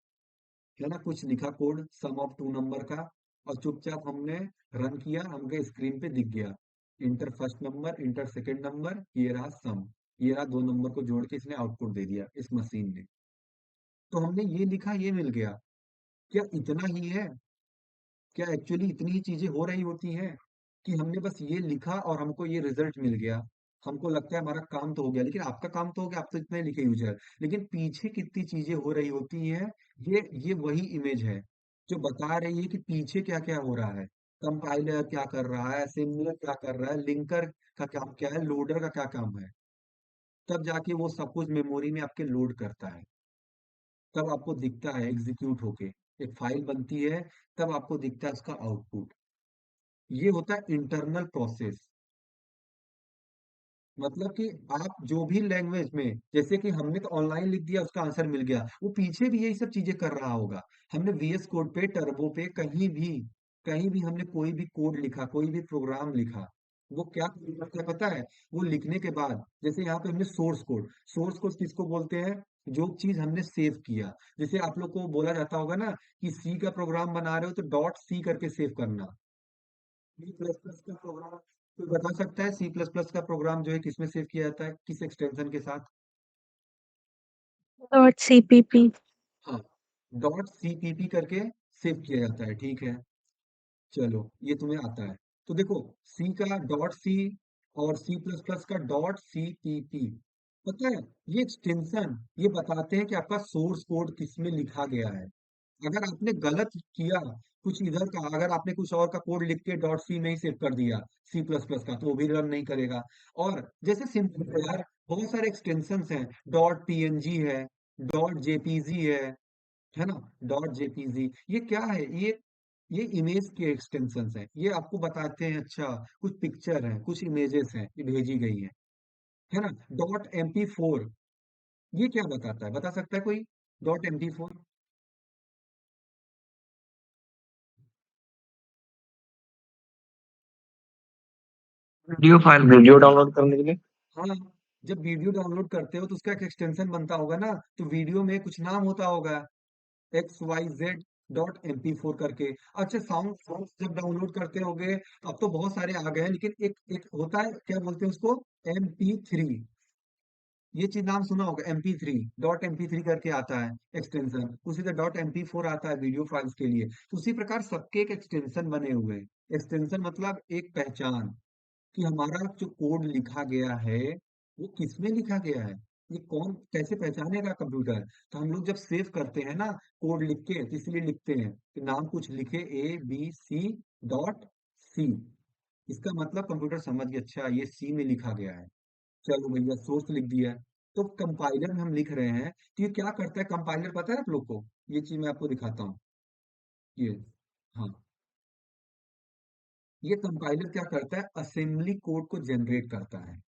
[SPEAKER 1] है ना, कुछ लिखा code sum of two number का, और चुपचाप हमने रन किया, हमके स्क्रीन पे दिख गया inter first number, inter second number, ये रहा सम, ये रहा दो नंबर को जोड़ के इसने आउटपुट दे दिया इस मशीन ने। तो हमने ये लिखा, ये मिल गया। क्या इतना ही है? क्या एक्चुअली इतनी ही चीजें हो रही होती हैं कि हमने बस ये लिखा और हमको ये रिजल्ट मिल गया? हमको लगता है हमारा काम तो हो गया, लेकिन आपका काम तो हो गया, आप तो इतने लिखे यूजर, लेकिन पीछे कितनी चीजें हो रही होती हैं, ये वही इमेज है जो बता रही है कि पीछे क्या क्या हो रहा है। कंपाइलर क्या कर रहा है, असेंबलर क्या कर रहा है, लिंकर का काम क्या है, लोडर का क्या काम है। तब जाके वो सब कुछ मेमोरी में आपके लोड करता है, तब आपको दिखता है एग्जीक्यूट होके, एक फाइल बनती है, तब आपको दिखता है उसका आउटपुट। ये होता है इंटरनल प्रोसेस। मतलब कि आप जो भी लैंग्वेज में, जैसे कि हमने तो ऑनलाइन लिख दिया उसका आंसर मिल गया, वो पीछे भी यही सब चीजें कर रहा होगा। हमने वीएस कोड पे, टर्बो पे, कहीं भी हमने कोई भी कोड लिखा, कोई भी प्रोग्राम लिखा, वो क्या करता है पता है? वो लिखने के बाद, जैसे यहाँ पे हमने सोर्स कोड किसको बोलते हैं? जो चीज हमने सेव किया। जैसे आप लोग को बोला जाता होगा ना कि सी का प्रोग्राम बना रहे हो तो डॉट सी करके सेव करना। सी प्लस प्लस का प्रोग्राम कोई बता सकता है? सी प्लस प्लस का प्रोग्राम जो है किसमें सेव किया जाता है, किस एक्सटेंशन के साथ?
[SPEAKER 3] Dot CPP.
[SPEAKER 1] हाँ, डॉट सीपीपी करके सेव किया जाता है, ठीक है। चलो, ये तुम्हें आता है। तो देखो, सी का डॉट सी और सी प्लस प्लस का डॉट सीपीपी, पता है, ये एक्सटेंशन ये बताते हैं कि आपका सोर्स कोड किस में लिखा गया है। अगर आपने गलत किया कुछ इधर का, अगर आपने कुछ और का कोड लिख के डॉट सी में ही सेव कर दिया, सी प्लस प्लस का, तो वो भी रन नहीं करेगा। और जैसे सिंपल है यार, बहुत सारे एक्सटेंशंस हैं, डॉट पीएनजी है, डॉट जेपीजी है ना, डॉट जेपीजी, ये क्या है? ये इमेज के एक्सटेंशंस हैं, ये आपको बताते हैं अच्छा कुछ पिक्चर है, कुछ इमेजेस हैं, ये भेजी गई है ना। डॉट एमपी फोर, ये क्या बताता है, बता सकता है कोई? Dot MP four.
[SPEAKER 2] Video download करने के लिए।
[SPEAKER 1] हाँ, जब वीडियो डाउनलोड करते हो तो उसका एक एक्सटेंशन बनता होगा ना, तो वीडियो में कुछ नाम होता होगा, XYZ.MP4 करके। अच्छा, साउंड साउंड जब डाउनलोड करते होगे, अब तो बहुत सारे आ गए हैं, लेकिन एक एक होता है, क्या बोलते हैं उसको? MP3। ये चीज नाम सुना होगा, MP3 करके आता है एक्सटेंशन, उसी तरह .MP4 आता है वीडियो फाइल्स के लिए। तो उसी प्रकार सबके एक एक्सटेंशन बने हुए हैं। एक्सटेंशन मतलब एक पहचान, कि हमारा जो कोड लिखा गया है वो किसमें लिखा गया है, ये कौन कैसे पहचानेगा कंप्यूटर? तो हम लोग जब सेव करते हैं ना कोड लिख के, तो इसलिए लिखते हैं कि नाम कुछ लिखे, ABC.C, इसका मतलब कंप्यूटर समझ गया, अच्छा ये सी में लिखा गया है। चलो भैया, सोर्स लिख दिया है। तो कंपाइलर में हम लिख रहे हैं, तो ये क्या करता है कंपाइलर, पता है आप लोग को? ये चीज मैं आपको दिखाता हूँ, ये, हाँ, ये कंपाइलर क्या करता है, असेंबली कोड को जनरेट करता है।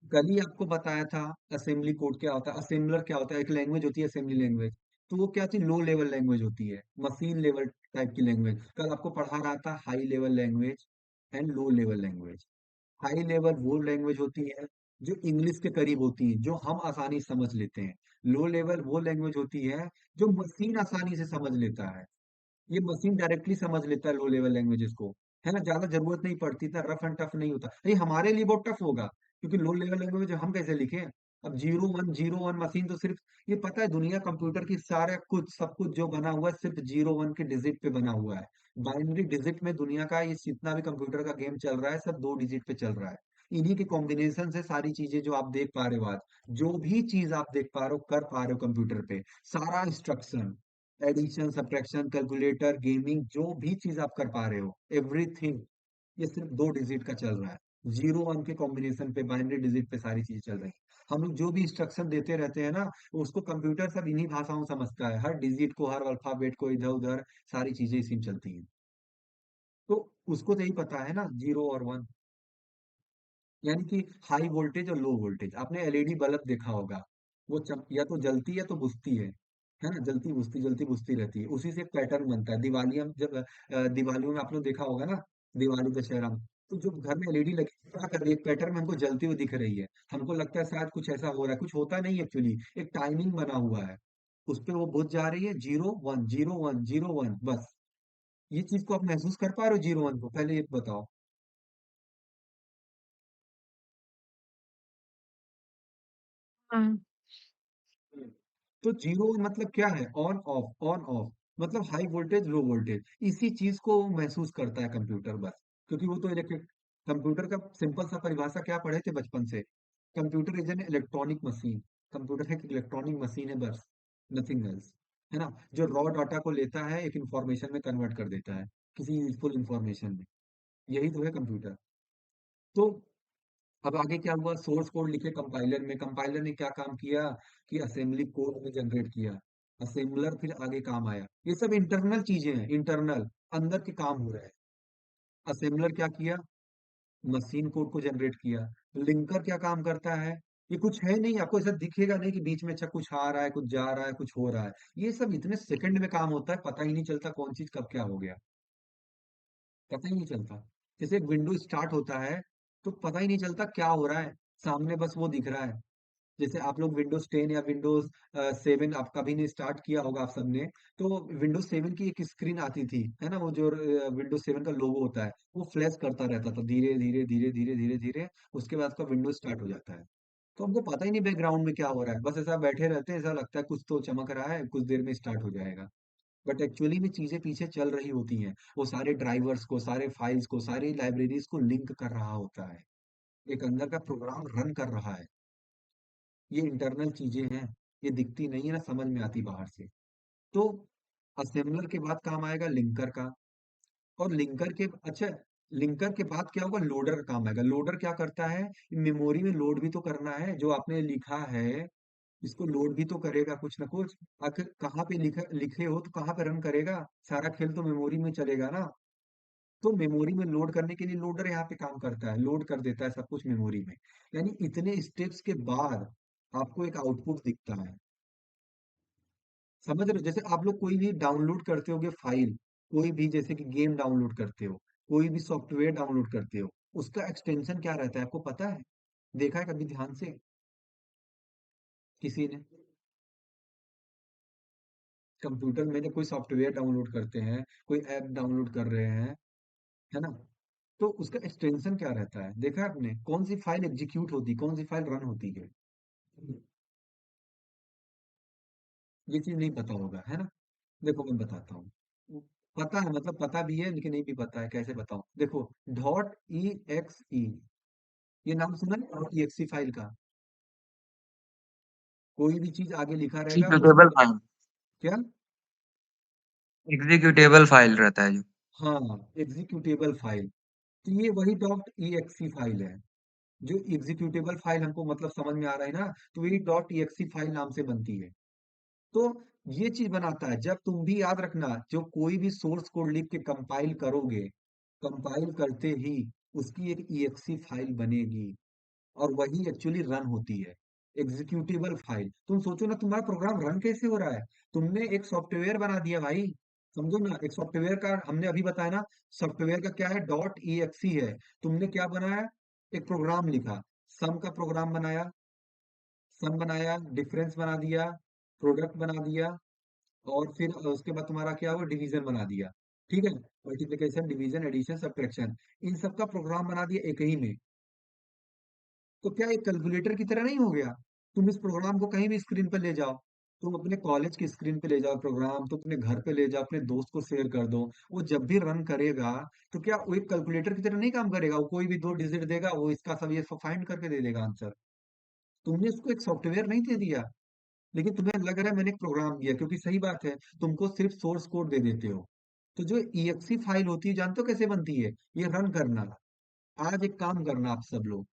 [SPEAKER 1] कल ही आपको बताया था असेंबली कोड क्या होता है, असेंबलर क्या होता है, एक लैंग्वेज होती है असेंबली लैंग्वेज। तो वो क्या थी, लो लेवल लैंग्वेज होती है, मशीन लेवल टाइप की लैंग्वेज। कल आपको पढ़ा रहा था high level language and low level language. High level वो लैंग्वेज होती है जो इंग्लिश के करीब होती है, जो हम आसानी से समझ लेते हैं। लो लेवल वो लैंग्वेज होती है जो मशीन आसानी से समझ लेता है। ये मशीन डायरेक्टली समझ लेता है लो लेवल लैंग्वेजेस को, है ना, ज्यादा जरूरत नहीं पड़ती, इतना रफ एंड टफ नहीं होता। ये हमारे लिए बहुत टफ होगा, क्योंकि लो लेवल लैंग्वेज हम कैसे लिखें? अब जीरो वन मशीन तो सिर्फ, ये पता है दुनिया कंप्यूटर की सारा कुछ सब कुछ जो बना हुआ है सिर्फ जीरो वन के डिजिट पे बना हुआ है। बाइनरी डिजिट में दुनिया का ये जितना भी कंप्यूटर का गेम चल रहा है सब दो डिजिट पे चल रहा है। इन्हीं के कॉम्बिनेशन से सारी चीजें जो आप देख पा रहे हो आज, जो भी चीज आप देख पा रहे हो कर पा रहे हो कंप्यूटर पे, सारा instruction, addition, subtraction, calculator, gaming, जो भी चीज आप कर पा रहे हो, एवरीथिंग, ये सिर्फ दो डिजिट का चल रहा है। जीरो वन के कॉम्बिनेशन पे, बाइनरी डिजिट पे सारी चीजें चल रही हैं। हम लोग जो भी इंस्ट्रक्शन देते रहते हैं ना, उसको कंप्यूटर सब इन्हीं भाषाओं में समझता है, हर डिजिट को, हर अल्फाबेट को, इधर उधर सारी चीजें इसी में चलती हैं। तो उसको तो यही पता है ना, जीरो और वन, यानी कि हाई वोल्टेज और लो वोल्टेज। आपने एलईडी बल्ब देखा होगा, वो या तो जलती है तो बुझती है ना, जलती बुझती रहती है, उसी से एक पैटर्न बनता है। दिवाली हम जब दिवालियों में आपने देखा होगा ना, दिवाली दशहरा में, तो जो घर में एलईडी लगी क्या कर रही है, एक पैटर्न में हमको जलती हुई दिख रही है, हमको लगता है शायद कुछ ऐसा हो रहा है, कुछ होता नहीं एक्चुअली, एक टाइमिंग बना हुआ है, उस पे वो बुझ जा रही है, zero one zero one zero one, बस। ये चीज को आप महसूस कर पा रहे हो जीरो वन को? पहले ये बताओ।
[SPEAKER 3] हाँ।
[SPEAKER 1] हम्म। तो जीरो मतलब क्या है, ऑन ऑफ, मतलब हाई वोल्टेज लो वोल्टेज, इसी चीज को वो महसूस करता है कंप्यूटर, बस। क्योंकि वो तो इलेक्ट्रिक, कंप्यूटर का सिंपल सा परिभाषा क्या पढ़े थे बचपन से, computer is an electronic machine. Computer एक इलेक्ट्रॉनिक मशीन है बस, नथिंग एल्स। है ना? जो रॉ डाटा को लेता है, एक इंफॉर्मेशन में कन्वर्ट कर देता है, किसी यूजफुल इंफॉर्मेशन में। यही तो है कंप्यूटर। तो अब आगे क्या हुआ, सोर्स कोड लिखे कंपाइलर में, कंपाइलर ने क्या काम किया कि असेंबली कोड में जनरेट किया, असेंबलर फिर आगे काम आया। ये सब इंटरनल चीजें हैं, इंटरनल, अंदर के काम हो रहे हैं। असेंबलर क्या किया, मशीन कोड को जनरेट किया। लिंकर क्या काम करता है, ये कुछ है नहीं, आपको ऐसा दिखेगा नहीं कि बीच में अच्छा कुछ आ रहा है, कुछ जा रहा है, कुछ हो रहा है। ये सब इतने सेकंड में काम होता है, पता ही नहीं चलता कौन चीज कब क्या हो गया, पता ही नहीं चलता। जैसे एक विंडो स्टार्ट होता है तो पता ही नहीं चलता क्या हो रहा है, सामने बस वो दिख रहा है। जैसे आप लोग विंडोज 10 या विंडोज 7 आप कभी नहीं स्टार्ट किया होगा आप सबने, तो विंडोज 7 की एक स्क्रीन आती थी, है ना? वो जो विंडोज 7 का लोगो होता है, वो फ्लैश करता रहता था धीरे धीरे धीरे धीरे धीरे धीरे। उसके बाद का विंडोज स्टार्ट हो जाता है। तो हमको पता ही नहीं बैकग्राउंड में क्या हो रहा है, बस ऐसा बैठे रहते हैं, ऐसा लगता है कुछ तो चमक रहा है, कुछ देर में स्टार्ट हो जाएगा। बट एक्चुअली में चीजें पीछे चल रही होती हैं। वो सारे ड्राइवर्स को, सारे फाइल्स को, सारी लाइब्रेरीज को लिंक कर रहा होता है, एक अंदर का प्रोग्राम रन कर रहा है। ये इंटरनल चीजें हैं, ये दिखती नहीं है ना, समझ में आती बाहर से। तो असेंबलर के बाद काम आएगा लिंकर का। और लिंकर के अच्छा, लिंकर के बाद क्या होगा, लोडर का काम आएगा। लोडर क्या करता है, मेमोरी में लोड भी तो करना है, जो आपने लिखा है इसको लोड भी तो करेगा कुछ ना कुछ। आखिर कहाँ पे लिखे हो तो कहाँ पे रन करेगा, सारा खेल तो मेमोरी में चलेगा ना। तो मेमोरी में लोड करने के लिए लोडर यहाँ पे काम करता है, लोड कर देता है सब कुछ मेमोरी में। यानी इतने स्टेप्स के बाद आपको एक आउटपुट दिखता है। समझ रहे हो? जैसे आप लोग कोई भी डाउनलोड करते होगे फाइल, कोई भी जैसे कि गेम डाउनलोड करते हो, कोई भी सॉफ्टवेयर डाउनलोड करते हो, उसका एक्सटेंशन क्या रहता है आपको पता है? देखा है कभी ध्यान से किसी ने? कंप्यूटर में जब कोई सॉफ्टवेयर डाउनलोड करते हैं, कोई ऐप डाउनलोड कर रहे हैं, है ना? तो उसका एक्सटेंशन क्या रहता है, देखा है आपने? कौन सी फाइल एग्जीक्यूट होती, कौन सी फाइल रन होती है? ये चीज नहीं पता होगा, है ना? देखो मैं बताता हूँ। पता है, मतलब पता भी है लेकिन नहीं भी पता है, कैसे बताऊं? देखो, डॉट ई एक्स ई, ये नाम सुना है डॉट ई एक्स ई फाइल का? कोई भी चीज आगे लिखा रहेगा उसके
[SPEAKER 2] एग्जीक्यूटेबल फाइल,
[SPEAKER 1] क्या?
[SPEAKER 2] एग्जीक्यूटेबल फाइल रहता है जो।
[SPEAKER 1] हाँ, एग्जीक्यूटेबल फाइल। तो ये वही डॉट ई एक्स ई फाइल है, जो एग्जीक्यूटेबल फाइल हमको मतलब समझ में आ रहा है ना, तो वही डॉट ई एक्स ई फाइल नाम से बनती है। तो ये चीज बनाता है, जब तुम भी याद रखना, जो कोई भी सोर्स कोड लिख के कंपाइल करोगे, कंपाइल करते ही उसकी एक exe फाइल बनेगी, और वही एक्चुअली रन होती है, एग्जीक्यूटेबल फाइल। तुम सोचो ना, तुम्हारा प्रोग्राम रन कैसे हो रहा है? तुमने एक सॉफ्टवेयर बना दिया भाई। समझो ना, एक सॉफ्टवेयर का हमने अभी बताया ना, सॉफ्टवेयर का क्या है, डॉट exe है। तुमने क्या बनाया, एक प्रोग्राम लिखा, सम का प्रोग्राम बनाया, सम बनाया, डिफरेंस बना दिया, प्रोडक्ट बना दिया, और फिर उसके बाद तुम्हारा क्या हुआ, डिवीजन बना दिया। ठीक है, मल्टीप्लिकेशन, डिवीजन, एडिशन, सब्ट्रैक्शन, इन सब का प्रोग्राम बना दिया एक ही में। तो क्या एक कैलकुलेटर की तरह नहीं हो गया? तुम इस प्रोग्राम को कहीं भी स्क्रीन पे ले जाओ, तुम अपने कॉलेज की स्क्रीन पे ले जाओ प्रोग्राम, तो अपने घर पे ले जाओ, अपने दोस्त को शेयर कर दो, वो जब भी रन करेगा तो क्या वो एक कैलकुलेटर की तरह नहीं काम करेगा? वो कोई भी दो डिजिट देगा, वो इसका सब ये फाइंड करके दे देगा आंसर। तुमने उसको एक सॉफ्टवेयर नहीं दे दिया, लेकिन तुम्हें लग रहा है मैंने एक प्रोग्राम दिया, क्योंकि सही बात है, तुमको सिर्फ सोर्स कोड दे देते हो। तो जो exe फाइल होती है, जानते हो कैसे बनती है? ये रन करना। आज एक काम करना आप सब लोग,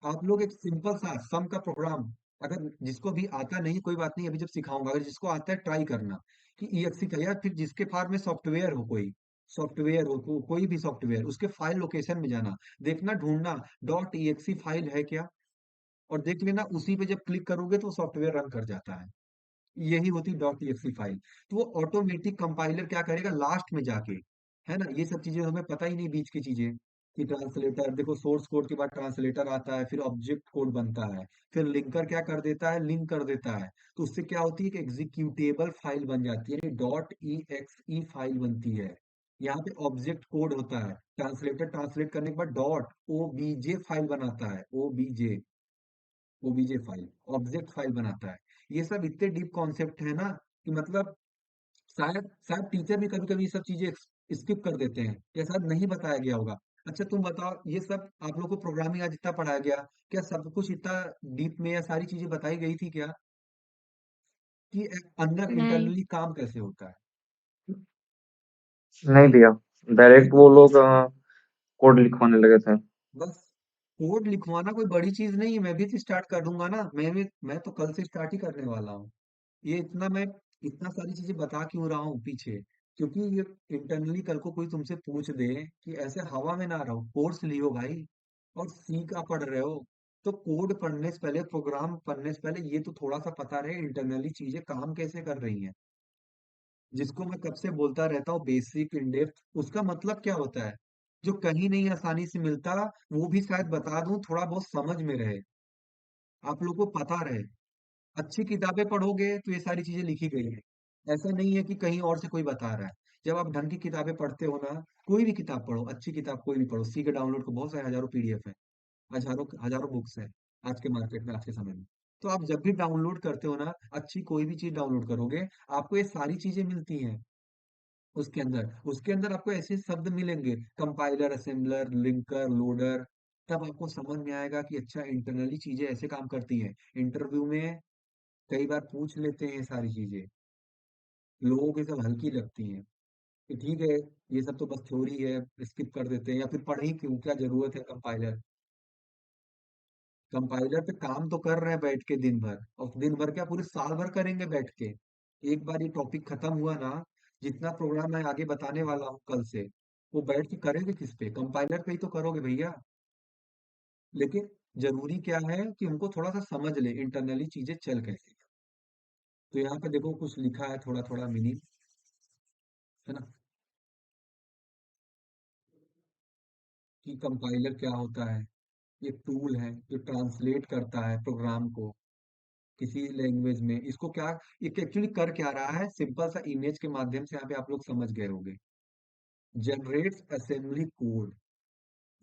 [SPEAKER 1] आप लोग एक सिंपल सा सम का प्रोग्राम, अगर जिसको भी आता नहीं कोई बात नहीं, अभी जब सिखाऊंगा, अगर जिसको आता है ट्राई करना कि exe का, या फिर जिसके पास में सॉफ्टवेयर हो, कोई सॉफ्टवेयर हो, कोई भी सॉफ्टवेयर, उसके फाइल लोकेशन में जाना, देखना, ढूंढना डॉट exe फाइल है क्या, और देख लेना, उसी पे जब क्लिक करोगे तो सॉफ्टवेयर रन कर जाता है। यही होती डॉट exe फाइल। तो वो ऑटोमेटिक कंपाइलर क्या करेगा लास्ट में जाके, है ना? ये सब चीजें हमें पता ही नहीं, बीच की चीजें, कि ट्रांसलेटर देखो, सोर्स कोड के बाद ट्रांसलेटर आता है, फिर ऑब्जेक्ट कोड बनता है, फिर लिंकर क्या कर देता है, लिंक कर देता है। तो उससे क्या होती है कि एग्जीक्यूटेबल फाइल बन जाती है, यानी डॉट exe फाइल बनती है। यहाँ पे ऑब्जेक्ट कोड होता है, ट्रांसलेटर ट्रांसलेट करने के बाद डॉट ओबीजे फाइल बनाता है, OBJ, OBJ file, object file बनाता है। ये सब इतने डीप कॉन्सेप्ट है ना, कि मतलब शायद शायद टीचर भी कभी कभी ये सब चीजें स्किप कर देते हैं, या शायद नहीं बताया गया होगा। अच्छा तुम बताओ, ये सब आप लोग को प्रोग्रामिंग आज इतना पढ़ाया गया, क्या सब कुछ इतना डीप में या सारी चीजें बताई गई थी क्या, कि अंदर
[SPEAKER 3] नहीं।
[SPEAKER 1] इंटरनली काम कैसे होता है?
[SPEAKER 4] नहीं भैया,
[SPEAKER 1] नहीं
[SPEAKER 4] डायरेक्ट वो
[SPEAKER 1] बताया।
[SPEAKER 4] लोग कोड लिखवाने लगे थे।
[SPEAKER 1] बस कोड लिखवाना कोई बड़ी चीज नहीं है, मैं भी तो स्टार्ट कर दूंगा ना, मैं तो कल से स्टार्ट ही करने वाला हूँ। ये इतना मैं इतना सारी चीजें बता क्यों रहा हूँ पीछे, क्योंकि ये इंटरनली कल को कोई तुमसे पूछ दे कि ऐसे हवा में ना रहो, कोर्स लियो भाई, और सी का पढ़ रहे हो, तो कोड पढ़ने से पहले, प्रोग्राम पढ़ने से पहले ये तो थोड़ा सा पता रहे इंटरनली चीजें काम कैसे कर रही हैं। जिसको मैं कब से बोलता रहता हूँ बेसिक इन डेप्थ, उसका मतलब क्या होता है, जो कहीं नहीं आसानी से मिलता, वो भी शायद बता दूं, थोड़ा बहुत समझ में रहे, आप लोग को पता रहे। अच्छी किताबें पढ़ोगे तो ये सारी चीजें लिखी गई हैं, ऐसा नहीं है कि कहीं और से कोई बता रहा है। जब आप ढंग की किताबें पढ़ते हो ना, कोई भी किताब पढ़ो, अच्छी किताब कोई भी पढ़ो, सी के डाउनलोड को बहुत सारे हजारों पीडीएफ है, हजारों हजारों बुक्स है आज के मार्केट में, आज के समय में। तो आप जब भी डाउनलोड करते हो ना, अच्छी कोई भी चीज डाउनलोड करोगे, आपको ये सारी चीजें मिलती हैं उसके अंदर आपको ऐसे शब्द मिलेंगे, कंपाइलर, असेंबलर, लिंकर, लोडर। तब आपको समझ में आएगा कि अच्छा इंटरनली चीजें ऐसे काम करती हैं। इंटरव्यू में कई बार पूछ लेते हैं ये सारी चीजें, लोगों को ये सब हल्की लगती हैं कि ठीक है, ये सब तो बस थ्योरी है, स्किप कर देते हैं, या फिर पढ़ ही क्यों, क्या जरूरत है कंपाइलर। कंपाइलर पे काम तो कर रहे हैं बैठ के दिन भर, और दिन भर क्या, पूरे साल भर करेंगे बैठ के। एक बार ये टॉपिक खत्म हुआ ना, जितना प्रोग्राम मैं आगे बताने वाला हूँ कल से, वो बैठ के करेंगे किस पे, कंपाइलर पे ही तो करोगे भैया। लेकिन जरूरी क्या है कि उनको थोड़ा सा समझ ले इंटरनली चीजें चल कैसे। तो यहाँ पे देखो कुछ लिखा है, थोड़ा थोड़ा मीनिंग, है ना, कि कंपाइलर क्या होता है। ये टूल है जो ट्रांसलेट करता है प्रोग्राम को किसी लैंग्वेज में, इसको क्या, ये एक्चुअली कर क्या रहा है, सिंपल सा इमेज के माध्यम से यहाँ पे आप लोग समझ गए होंगे। Generates assembly code.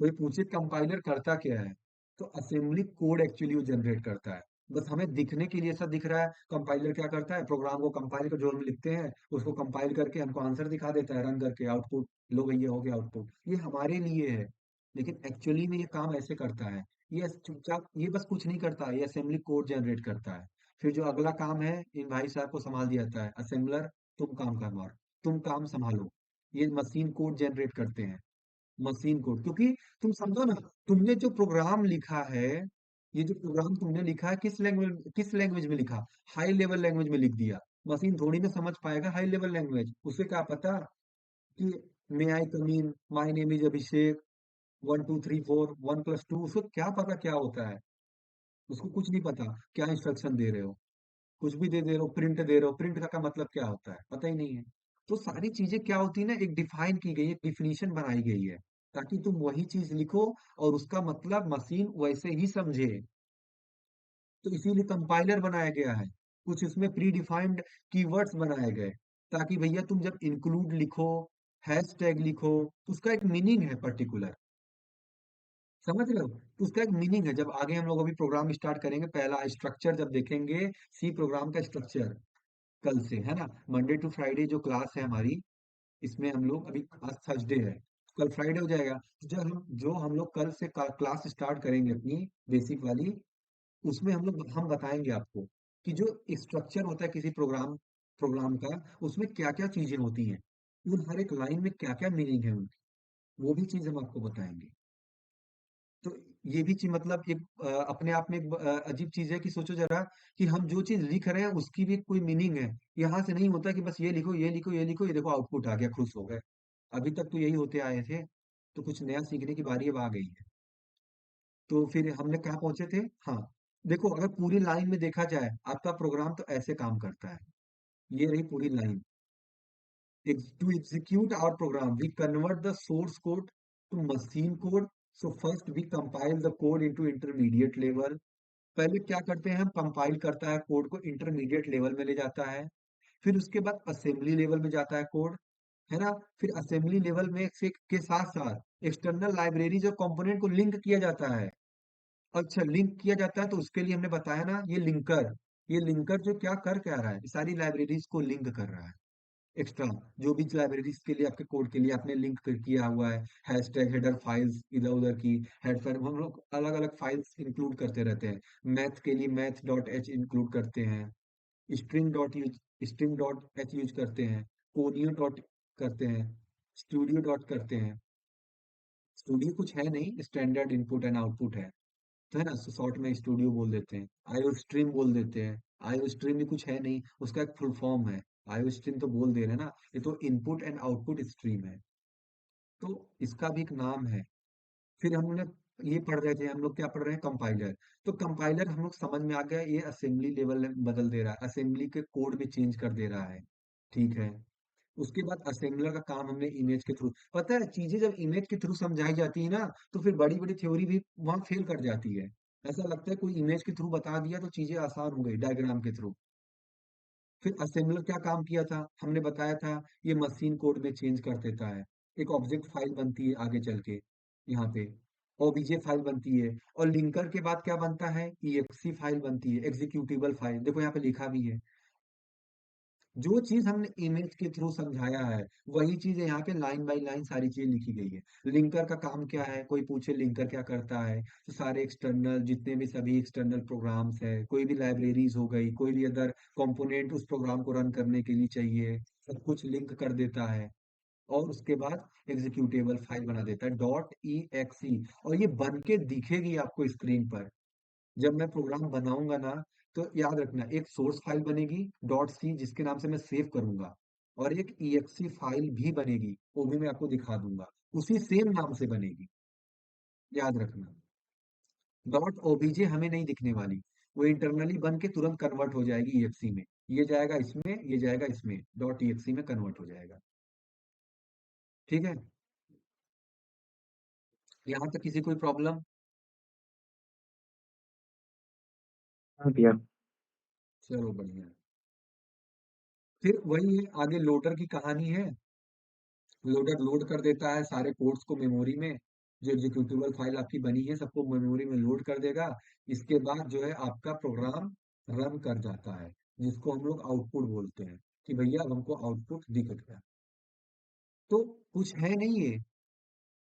[SPEAKER 1] कोई पूछे कंपाइलर करता क्या है, तो असेंबली कोड एक्चुअली वो जनरेट करता है। बस हमें दिखने के लिए ऐसा दिख रहा है, कंपाइलर क्या करता है, प्रोग्राम को कंपाइल कर, जो हम लिखते हैं उसको कंपाइल करके हमको आंसर दिखा देता है, रन करके आउटपुट, लो भैया हो गया आउटपुट, ये हमारे लिए है। लेकिन एक्चुअली में ये काम ऐसे करता है, ये चुपचाप, ये बस कुछ नहीं करता, ये असेंबली कोड जनरेट करता है। फिर जो अगला काम है, इन भाई साहब को संभाल दिया जाता है, असेंबलर, तुम काम करवाओ, तुम काम संभालो। ये मशीन कोड जनरेट करते हैं, मशीन कोड, क्योंकि तुम समझो ना, तुमने जो प्रोग्राम लिखा है, ये जो प्रोग्राम तुमने लिखा है, किस लैंग्वेज में लिखा, हाई लेवल लैंग्वेज में लिख दिया। मशीन थोड़ी ना समझ पाएगा हाई लेवल लैंग्वेज, उसे क्या पता कि मे आई कम इन, माय नेम इज अभिषेक, 1 2 3 4 1 + 2, उसको क्या पता क्या होता है, उसको कुछ नहीं पता क्या इंस्ट्रक्शन दे रहे हो, कुछ भी दे दे रहे हो, प्रिंट दे रहे हो, प्रिंट का मतलब क्या होता है पता ही नहीं है। तो सारी चीजें क्या होती है ना, एक डिफाइन की गई, एक डिफिनीशन बनाई गई है, ताकि तुम वही चीज लिखो और उसका मतलब मशीन वैसे ही समझे। तो इसीलिए कंपाइलर बनाया गया है, कुछ इसमें प्री डिफाइंड कीवर्ड्स बनाए गए, ताकि भैया तुम जब इंक्लूड लिखो, हैश टैग लिखो, तो उसका एक मीनिंग है पर्टिकुलर, समझ रहे हो, तो उसका एक मीनिंग है। जब आगे हम लोग अभी प्रोग्राम स्टार्ट करेंगे, पहला स्ट्रक्चर जब देखेंगे, सी प्रोग्राम का स्ट्रक्चर, कल से, है ना, मंडे टू फ्राइडे जो क्लास है हमारी, इसमें हम लोग अभी, आज थर्सडे है, कल फ्राइडे हो जाएगा, तो जो हम लोग कल से क्लास स्टार्ट करेंगे अपनी बेसिक वाली, उसमें हम बताएंगे आपको कि जो स्ट्रक्चर होता है किसी प्रोग्राम प्रोग्राम का, उसमें क्या क्या चीजें होती हैं, उन हर एक लाइन में क्या क्या मीनिंग है उनकी, वो भी चीज हम आपको बताएंगे। तो ये भी चीज मतलब एक अपने आप में एक अजीब चीज है कि सोचो जरा, कि हम जो चीज लिख रहे हैं उसकी भी कोई मीनिंग है। यहाँ से नहीं होता कि बस ये लिखो ये लिखो ये लिखो, ये देखो आउटपुट आ गया, खुश हो गए। अभी तक तो यही होते आए थे, तो कुछ नया सीखने की बारी अब आ गई है। तो फिर हमने कहाँ पहुंचे थे, हाँ, देखो अगर पूरी लाइन में देखा जाए, आपका प्रोग्राम तो ऐसे काम करता है, ये रही पूरी line. To execute our program, we convert the source code to machine code. So first we compile the code into intermediate level. पहले क्या करते हैं, हम कंपाइल करता है कोड को, इंटरमीडिएट लेवल में ले जाता है। फिर उसके बाद असेंबली लेवल में जाता है कोड, है ना। फिर असेंबली लेवल में से के साथ साथ एक्सटर्नल लाइब्रेरीज और कंपोनेंट को लिंक किया जाता है। अच्छा, लिंक किया जाता है, तो उसके लिए हमने बताया ना, ये लिंकर जो क्या कर क्या रहा है, ये सारी लाइब्रेरीज को लिंक कर रहा है। एक्स्ट्रा जो भी लाइब्रेरीज के लिए आपके कोड के लिए आपने लिंक किया हुआ है, हैशटैग हेडर फाइल्स इधर उधर की हेड फाइल, हम लोग अलग अलग फाइल्स इंक्लूड करते रहते हैं। मैथ के लिए मैथ डॉट एच इंक्लूड करते हैं, स्ट्रिंग डॉट एच यूज करते हैं, कोनियो डॉट करते हैं, स्टूडियो डॉट करते हैं। स्टूडियो कुछ है नहीं, स्टैंडर्ड इनपुट एंड आउटपुट है ना, शॉर्ट में स्टूडियो बोल देते हैं। आईओ स्ट्रीम बोल देते हैं, आईओ स्ट्रीम भी कुछ है नहीं, उसका एक फुल फॉर्म है। आईओ स्ट्रीम तो बोल दे रहे हैं ना, ये तो इनपुट एंड आउटपुट स्ट्रीम है, तो इसका भी एक नाम है। फिर हमने ये पढ़ रहे थे, हम लोग क्या पढ़ रहे हैं, कंपाइलर। तो कंपाइलर हम लोग समझ में आ गया, ये असेंबली लेवल बदल दे रहा है, असेंबली के कोड में चेंज कर दे रहा है। ठीक है। उसके बाद असेंबलर का काम हमने इमेज के थ्रू, पता है चीजें जब इमेज के थ्रू समझाई जाती है ना, तो फिर बड़ी बड़ी थ्योरी भी वहां फेल कर जाती है। ऐसा लगता है कोई इमेज के थ्रू बता दिया तो चीजें आसान हो गई डायग्राम के थ्रू। फिर असेंबलर क्या काम किया था, हमने बताया था, ये मशीन कोड में चेंज कर देता है। एक ऑब्जेक्ट फाइल बनती है आगे चल के, यहाँ पे ओबीजे फाइल बनती है, और लिंकर के बाद क्या बनता है, ईएक्सी फाइल बनती है, एग्जीक्यूटिबल फाइल, देखो यहाँ पे लिखा भी है। जो चीज हमने इमेज के थ्रू समझाया है, वही चीज यहाँ पे लाइन बाय लाइन सारी चीजें लिखी गई है। लिंकर का काम क्या है, कोई पूछे लिंकर क्या करता है, तो सारे एक्सटर्नल जितने भी सभी एक्सटर्नल प्रोग्राम्स है, कोई भी लाइब्रेरीज हो गई, कोई भी अदर कंपोनेंट उस प्रोग्राम को रन करने के लिए चाहिए, सब कुछ लिंक कर देता है। और उसके बाद एग्जीक्यूटेबल फाइल बना देता है डॉट ई एक्स ई, और ये बन के दिखेगी आपको स्क्रीन पर। जब मैं प्रोग्राम बनाऊंगा ना, तो याद रखना, एक सोर्स फाइल बनेगी डॉट सी जिसके नाम से मैं सेव करूंगा, और एक ईएक्सी फाइल भी बनेगी, वो भी मैं आपको दिखा दूंगा, उसी सेम नाम से बनेगी, याद रखना। डॉट ओबीजे हमें नहीं दिखने वाली, वो इंटरनली बन के तुरंत कन्वर्ट हो जाएगी ईएक्सी में। ये जाएगा इसमें, ये जाएगा इसमें, डॉट ईएक्सी में कन्वर्ट हो जाएगा। ठीक है। यहाँ तक किसी कोई प्रॉब्लम?
[SPEAKER 4] हाँ भैया।
[SPEAKER 1] चलो बढ़िया। फिर वही है, आगे लोडर की कहानी है। लोडर लोड कर देता है सारे कोड्स को मेमोरी में, जो एग्जीक्यूटेबल फाइल आपकी बनी है सबको मेमोरी में लोड कर देगा। इसके बाद जो है आपका प्रोग्राम रन कर जाता है, जिसको हम लोग आउटपुट बोलते हैं, कि भैया अब हमको आउटपुट दिख गया। तो कुछ है नहीं ये,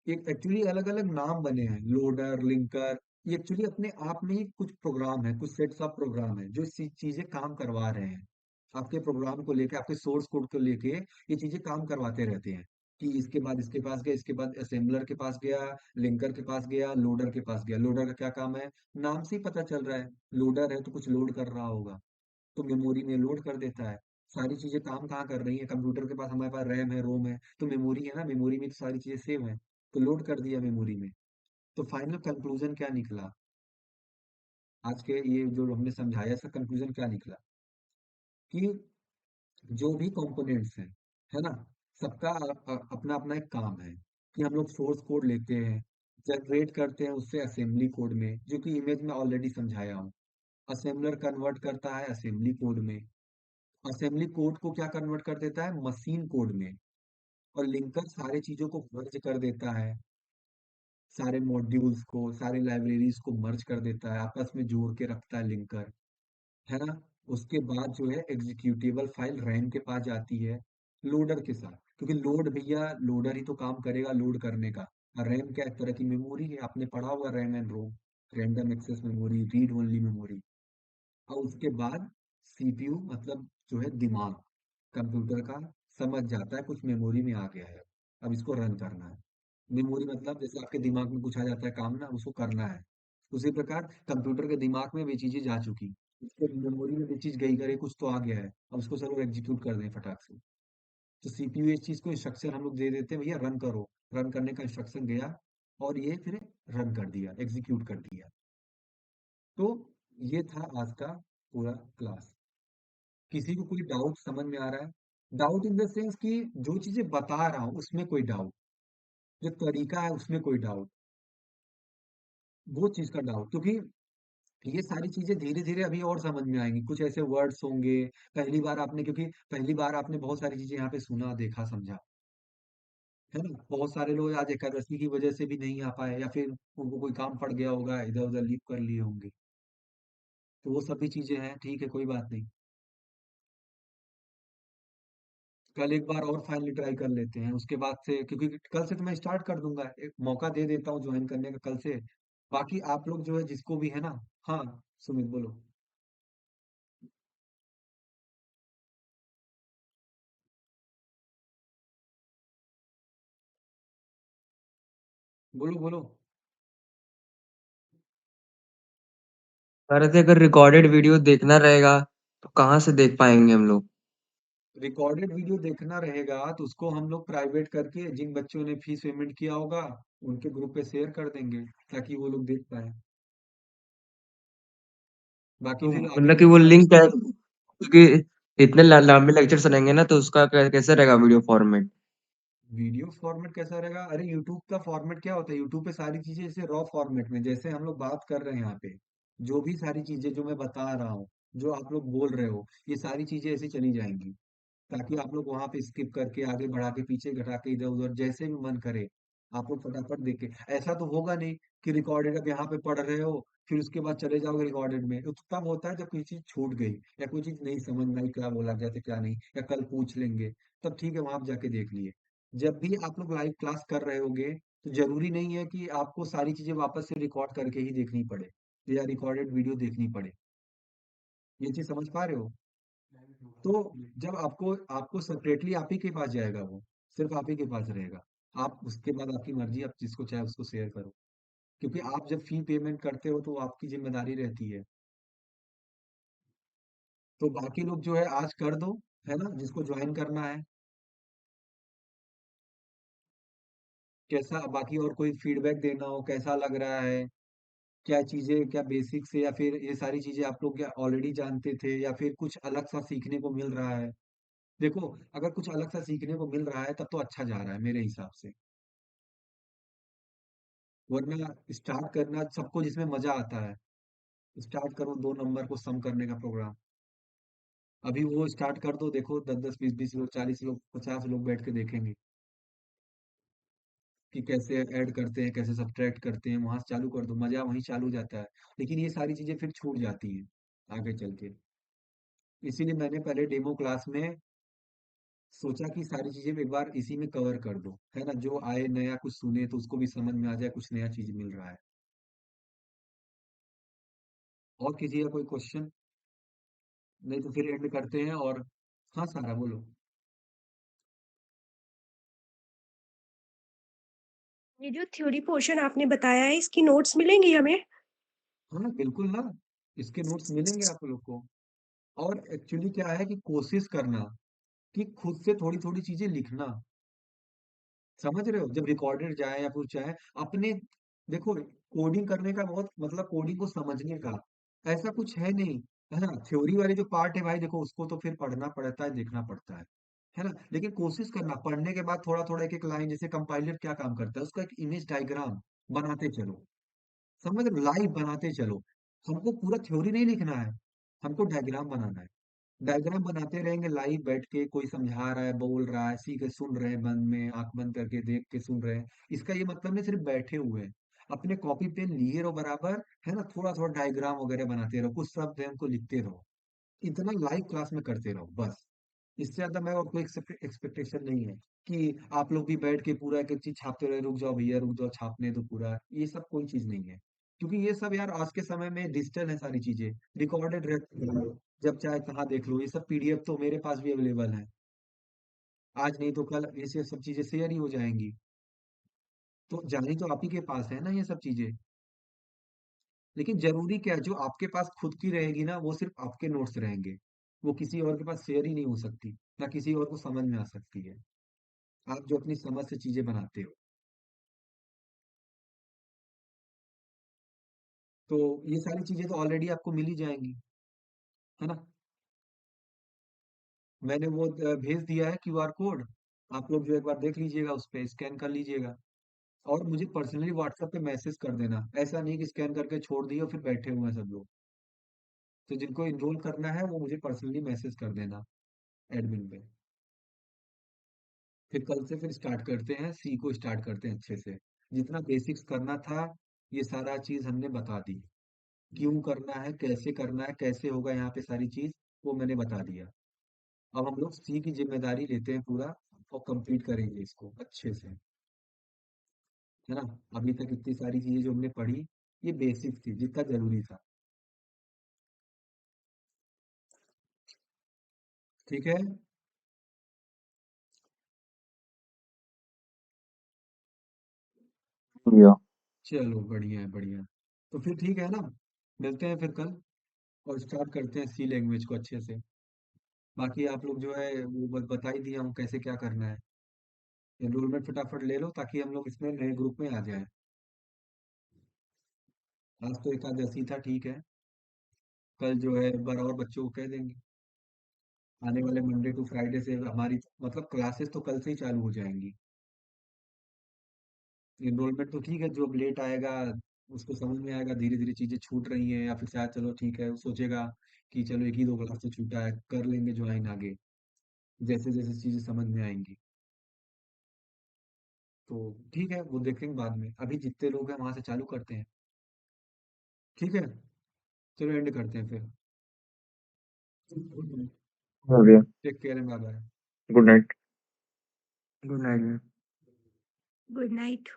[SPEAKER 1] एक एक्चुअली अलग अलग नाम बने हैं, लोडर, लिंकर। ये एक्चुअली अपने आप में ही कुछ प्रोग्राम है, कुछ सेट्स ऑफ प्रोग्राम है जो चीजें काम करवा रहे हैं। आपके प्रोग्राम को लेके, आपके सोर्स कोड को लेके ये चीजें काम करवाते रहते हैं, कि इसके बाद इसके पास गया, इसके बाद असेंबलर के पास गया, लिंकर के पास गया, लोडर के पास गया। लोडर का क्या काम है, नाम से ही पता चल रहा है, लोडर है तो कुछ लोड कर रहा होगा, तो मेमोरी में लोड कर देता है। सारी चीजें काम कहाँ कर रही है, कंप्यूटर के पास हमारे पास रैम है, रोम है, तो मेमोरी है ना, मेमोरी में तो सारी चीजें सेव है, तो लोड कर दिया मेमोरी में। तो फाइनल कंक्लूजन क्या निकला, आज के ये जो हमने समझाया, इसका कंक्लूजन क्या निकला, कि जो भी कंपोनेंट्स हैं, है ना, सबका अपना अपना एक काम है, कि हम लोग सोर्स कोड लेते हैं, जनरेट करते हैं उससे असेंबली कोड में, जो कि इमेज में ऑलरेडी समझाया हूँ। असेंबलर कन्वर्ट करता है असेंबली कोड में, असेंबली कोड को क्या कन्वर्ट कर देता है, मशीन कोड में। और लिंकर सारे चीजों को मर्ज कर देता है, सारे मॉड्यूल्स को, सारे लाइब्रेरीज को मर्ज कर देता है, आपस में जोड़ के रखता है लिंकर, है ना। उसके बाद जो है एग्जीक्यूटेबल फाइल रैम के पास जाती है, लोडर के साथ, क्योंकि लोड भैया लोडर ही तो काम करेगा लोड करने का। और रैम क्या एक तरह की मेमोरी है, आपने पढ़ा हुआ RAM and ROM, random access memory, read only memory. और उसके बाद सीपीयू मतलब जो है दिमाग, कंप्यूटर का, समझ जाता है कुछ मेमोरी में आ गया है, अब इसको रन करना है। मेमोरी मतलब जैसे आपके दिमाग में कुछ आ जाता है काम ना, उसको करना है। उसी प्रकार कंप्यूटर के दिमाग में वे चीजें जा चुकी, उसके मेमोरी में भी चीज गई करे, कुछ तो आ गया है, अब उसको चलो एग्जीक्यूट कर दें फटाक से। तो सीपीयू इस चीज को इंस्ट्रक्शन हम लोग दे देते हैं, भैया रन करो, रन करने का इंस्ट्रक्शन गया, और ये फिर रन कर दिया, एग्जीक्यूट कर दिया। तो ये था आज का पूरा क्लास। किसी को कोई डाउट समझ में आ रहा है? डाउट इन द सेंस कि जो चीजें बता रहा हूँ उसमें कोई डाउट, जो तरीका है उसमें कोई डाउट, वो चीज का डाउट, क्योंकि ये सारी चीजें धीरे धीरे अभी और समझ में आएंगी। कुछ ऐसे वर्ड्स होंगे पहली बार आपने, क्योंकि पहली बार आपने बहुत सारी चीजें यहाँ पे सुना, देखा, समझा, है ना। बहुत सारे लोग आज एकादशी की वजह से भी नहीं आ पाए, या फिर उनको कोई काम पड़ गया होगा, इधर उधर लीव कर लिए होंगे, तो वो सभी चीजें हैं, ठीक है, कोई बात नहीं। कल एक बार और फाइनली ट्राई कर लेते हैं, उसके बाद से क्योंकि कल से तो मैं स्टार्ट कर दूंगा, एक मौका दे देता हूँ ज्वाइन करने का कल से। बाकी आप लोग जो है जिसको भी है ना। हाँ, सुमित बोलो। बोलो बोलो।
[SPEAKER 4] कह रहे थे अगर रिकॉर्डेड वीडियो देखना रहेगा तो कहाँ से देख पाएंगे हम लोग?
[SPEAKER 1] रिकॉर्डेड वीडियो देखना रहेगा तो उसको हम लोग प्राइवेट करके जिन बच्चों ने फीस पेमेंट किया होगा उनके ग्रुप पे शेयर कर देंगे, ताकि वो लोग देख पाए। बाकी
[SPEAKER 4] तो
[SPEAKER 1] फिर आगे
[SPEAKER 4] मतलब कि
[SPEAKER 1] जो
[SPEAKER 4] वो
[SPEAKER 1] क्लास।
[SPEAKER 4] लिंक है, क्योंकि इतने लंबे लेक्चर सुनेंगे ना, तो उसका कैसे रहेगा वीडियो फॉर्मेट?
[SPEAKER 1] वीडियो फॉर्मेट कैसा रहेगा? अरे यूट्यूब का फॉर्मेट क्या होता है, यूट्यूब पे सारी चीजें जैसे रॉ फॉर्मेट में, जैसे हम लोग बात कर रहे हैं यहाँ पे, जो भी सारी चीजें जो मैं बता रहा हूँ, जो आप लोग बोल रहे हो, ये सारी चीजें ऐसी चली जाएंगी, ताकि आप लोग वहां पे स्किप करके आगे बढ़ा के पीछे घटा के इधर उधर जैसे भी मन करे आप लोग फटाफट देख के। ऐसा तो होगा नहीं कि रिकॉर्डेड अब यहाँ पे पढ़ रहे हो फिर उसके बाद चले जाओगे रिकॉर्डेड में, तो तब होता है जब कोई चीज छूट गई या कोई चीज नहीं समझ में आई, क्या बोला गया था क्या नहीं, या कल पूछ लेंगे, तब ठीक है वहां आप जाके देख लिए। जब भी आप लोग लाइव क्लास कर रहे होगे तो जरूरी नहीं है कि आपको सारी चीजें वापस से रिकॉर्ड करके ही देखनी पड़े या रिकॉर्डेड वीडियो देखनी पड़े। ये चीज समझ पा रहे हो?
[SPEAKER 2] प्राइवेट होगा
[SPEAKER 1] तो
[SPEAKER 2] ना इसलिए।
[SPEAKER 1] जब आपको आपको सेपरेटली आप ही के पास जाएगा, वो सिर्फ आप ही के पास रहेगा। आप उसके बाद आपकी मर्जी, आप जिसको चाहे उसको शेयर करो, क्योंकि आप जब फी पेमेंट करते हो तो वो आपकी जिम्मेदारी रहती है। तो बाकी लोग जो है आज कर दो, है ना, जिसको ज्वाइन करना है। कैसा बाकी और कोई फीडबैक देना हो, कैसा लग रहा है, क्या चीजें, क्या बेसिक्स है, या फिर ये सारी चीजें आप लोग क्या ऑलरेडी जानते थे, या फिर कुछ अलग सा सीखने को मिल रहा है? देखो, अगर कुछ अलग सा सीखने को मिल रहा है तब तो अच्छा जा रहा है मेरे हिसाब से। वरना स्टार्ट करना सबको जिसमें मजा आता है, स्टार्ट करो 2 नंबर को सम करने का प्रोग्राम। अभी वो स्टार्ट कर दो, देखो 10 10 20 20 लोग, 40 लोग, 50 लोग बैठ के देखेंगे कि कैसे ऐड करते हैं, कैसे सब्ट्रैक्ट करते हैं, वहां से चालू कर दो, मजा वहीं चालू जाता है। लेकिन ये सारी चीजें फिर छूट जाती हैं आगे चल के। इसीलिए मैंने पहले डेमो क्लास में सोचा कि सारी चीजें एक बार इसी में कवर कर दो, है ना, जो आए नया कुछ सुने तो उसको भी समझ में आ जाए कुछ नया चीज मिल रहा है। और किसी का कोई क्वेश्चन? नहीं तो फिर एंड करते हैं। और हाँ, सारा बोलो।
[SPEAKER 5] ये जो थ्योरी पोर्शन आपने बताया है, इसकी नोट्स मिलेंगी हमें?
[SPEAKER 1] हाँ बिल्कुल ना, इसके नोट्स मिलेंगे आप लोग को। और एक्चुअली क्या है कि कोशिश करना कि खुद से थोड़ी थोड़ी चीजें लिखना। समझ रहे हो, जब रिकॉर्डेड जाए या कुछ चाहे अपने, देखो कोडिंग करने का बहुत मतलब कोडिंग को समझने का, ऐसा कुछ है नहीं, है ना। थ्योरी वाले जो पार्ट है भाई देखो उसको तो फिर पढ़ना पड़ता है, देखना पड़ता है ना। लेकिन कोशिश करना पढ़ने के बाद थोड़ा थोड़ा एक एक लाइन, जैसे कंपाइलर क्या काम करता है उसका एक इमेज डायग्राम बनाते चलो, समझ रहे हो, लाइव बनाते चलो। हमको पूरा थ्योरी नहीं लिखना है, हमको डायग्राम बनाना है। डायग्राम बनाते रहेंगे लाइव बैठ के, कोई समझा रहा है, बोल रहा है, सीख सुन रहे हैं, बंद में आंख बंद करके देख के सुन रहे हैं। इसका ये मतलब नहीं सिर्फ बैठे हुए हैं, अपने कॉपी पेन लिए रहो बराबर, है ना, थोड़ा थोड़ा डायग्राम वगैरह बनाते रहो, कुछ शब्द है उनको लिखते रहो। इतना लाइव क्लास में करते रहो बस। इससे ज्यादा मैं और कोई एक्सपेक्टेशन नहीं है कि आप लोग भी बैठ के पूरा एक एक चीज छापते रहे, रुक जाओ भैया रुक जाओ छापने तो पूरा, ये सब कोई चीज नहीं है। क्योंकि ये सब यार आज के समय में डिजिटल है सारी चीजें, रिकॉर्डेड रहती है, जब चाहे कहाँ देख लो। ये सब पीडीएफ तो मेरे पास भी अवेलेबल है, आज नहीं तो कल ये सब चीजें शेयर ही हो जाएंगी। तो जानी तो आप ही के पास है ना ये सब चीजें। लेकिन जरूरी क्या है, जो आपके पास खुद की रहेगी ना वो सिर्फ आपके नोट्स रहेंगे, वो किसी और के पास शेयर ही नहीं हो सकती, ना किसी और को समझ में आ सकती है। आप जो अपनी समझ से चीजें बनाते हो, तो ये सारी चीजें तो ऑलरेडी आपको मिल ही जाएंगी, है ना। मैंने वो भेज दिया है क्यूआर कोड, आप लोग जो एक बार देख लीजिएगा, उस पे स्कैन कर लीजिएगा। और मुझे पर्सनली व्हाट्सएप पे मैसेज कर देना, ऐसा नहीं कि स्कैन करके छोड़ दिए और फिर बैठे हुए हैं सब लोग। तो जिनको इनरोल करना है वो मुझे पर्सनली मैसेज कर देना, एडमिन पे। फिर कल से फिर स्टार्ट करते हैं, सी को स्टार्ट करते हैं अच्छे से। जितना बेसिक्स करना था ये सारा चीज हमने बता दी, क्यों करना है, कैसे होगा यहाँ पे सारी चीज, वो मैंने बता दिया। अब हम लोग सी की जिम्मेदारी लेते हैं पूरा और कंप्लीट करेंगे इसको अच्छे से, है ना। अभी तक इतनी सारी चीजें जो हमने पढ़ी, ये बेसिक थी जितना जरूरी था। ठीक है।
[SPEAKER 4] भैया
[SPEAKER 1] चलो बढ़िया है, बढ़िया। तो फिर ठीक है ना, मिलते हैं फिर कल और स्टार्ट करते हैं सी लैंग्वेज को अच्छे से। बाकी आप लोग जो है वो बता ही दिया हूँ कैसे क्या करना है। एनरोलमेंट फटाफट ले लो ताकि हम लोग इसमें नए ग्रुप में आ जाए। आज तो एकादशी था, ठीक है। कल जो है एक बार और बच्चों को कह देंगे, आने वाले मंडे टू फ्राइडे से हमारी मतलब क्लासेस तो कल से ही चालू हो जाएंगी। एनरोलमेंट तो ठीक है, जो अब लेट आएगा उसको समझ में आएगा धीरे धीरे चीजें छूट रही हैं, या फिर शायद चलो ठीक है वो सोचेगा कि चलो एक ही दो क्लास से छूटा है, कर लेंगे ज्वाइन आगे, जैसे जैसे चीजें समझ में आएंगी। तो ठीक है, वो देखेंगे बाद में, अभी जितने लोग हैं वहां से चालू करते हैं। ठीक है, चलो एंड करते हैं फिर।
[SPEAKER 4] हो गया।
[SPEAKER 1] Take care, bye bye.
[SPEAKER 4] Good night. Good night.
[SPEAKER 5] Good night.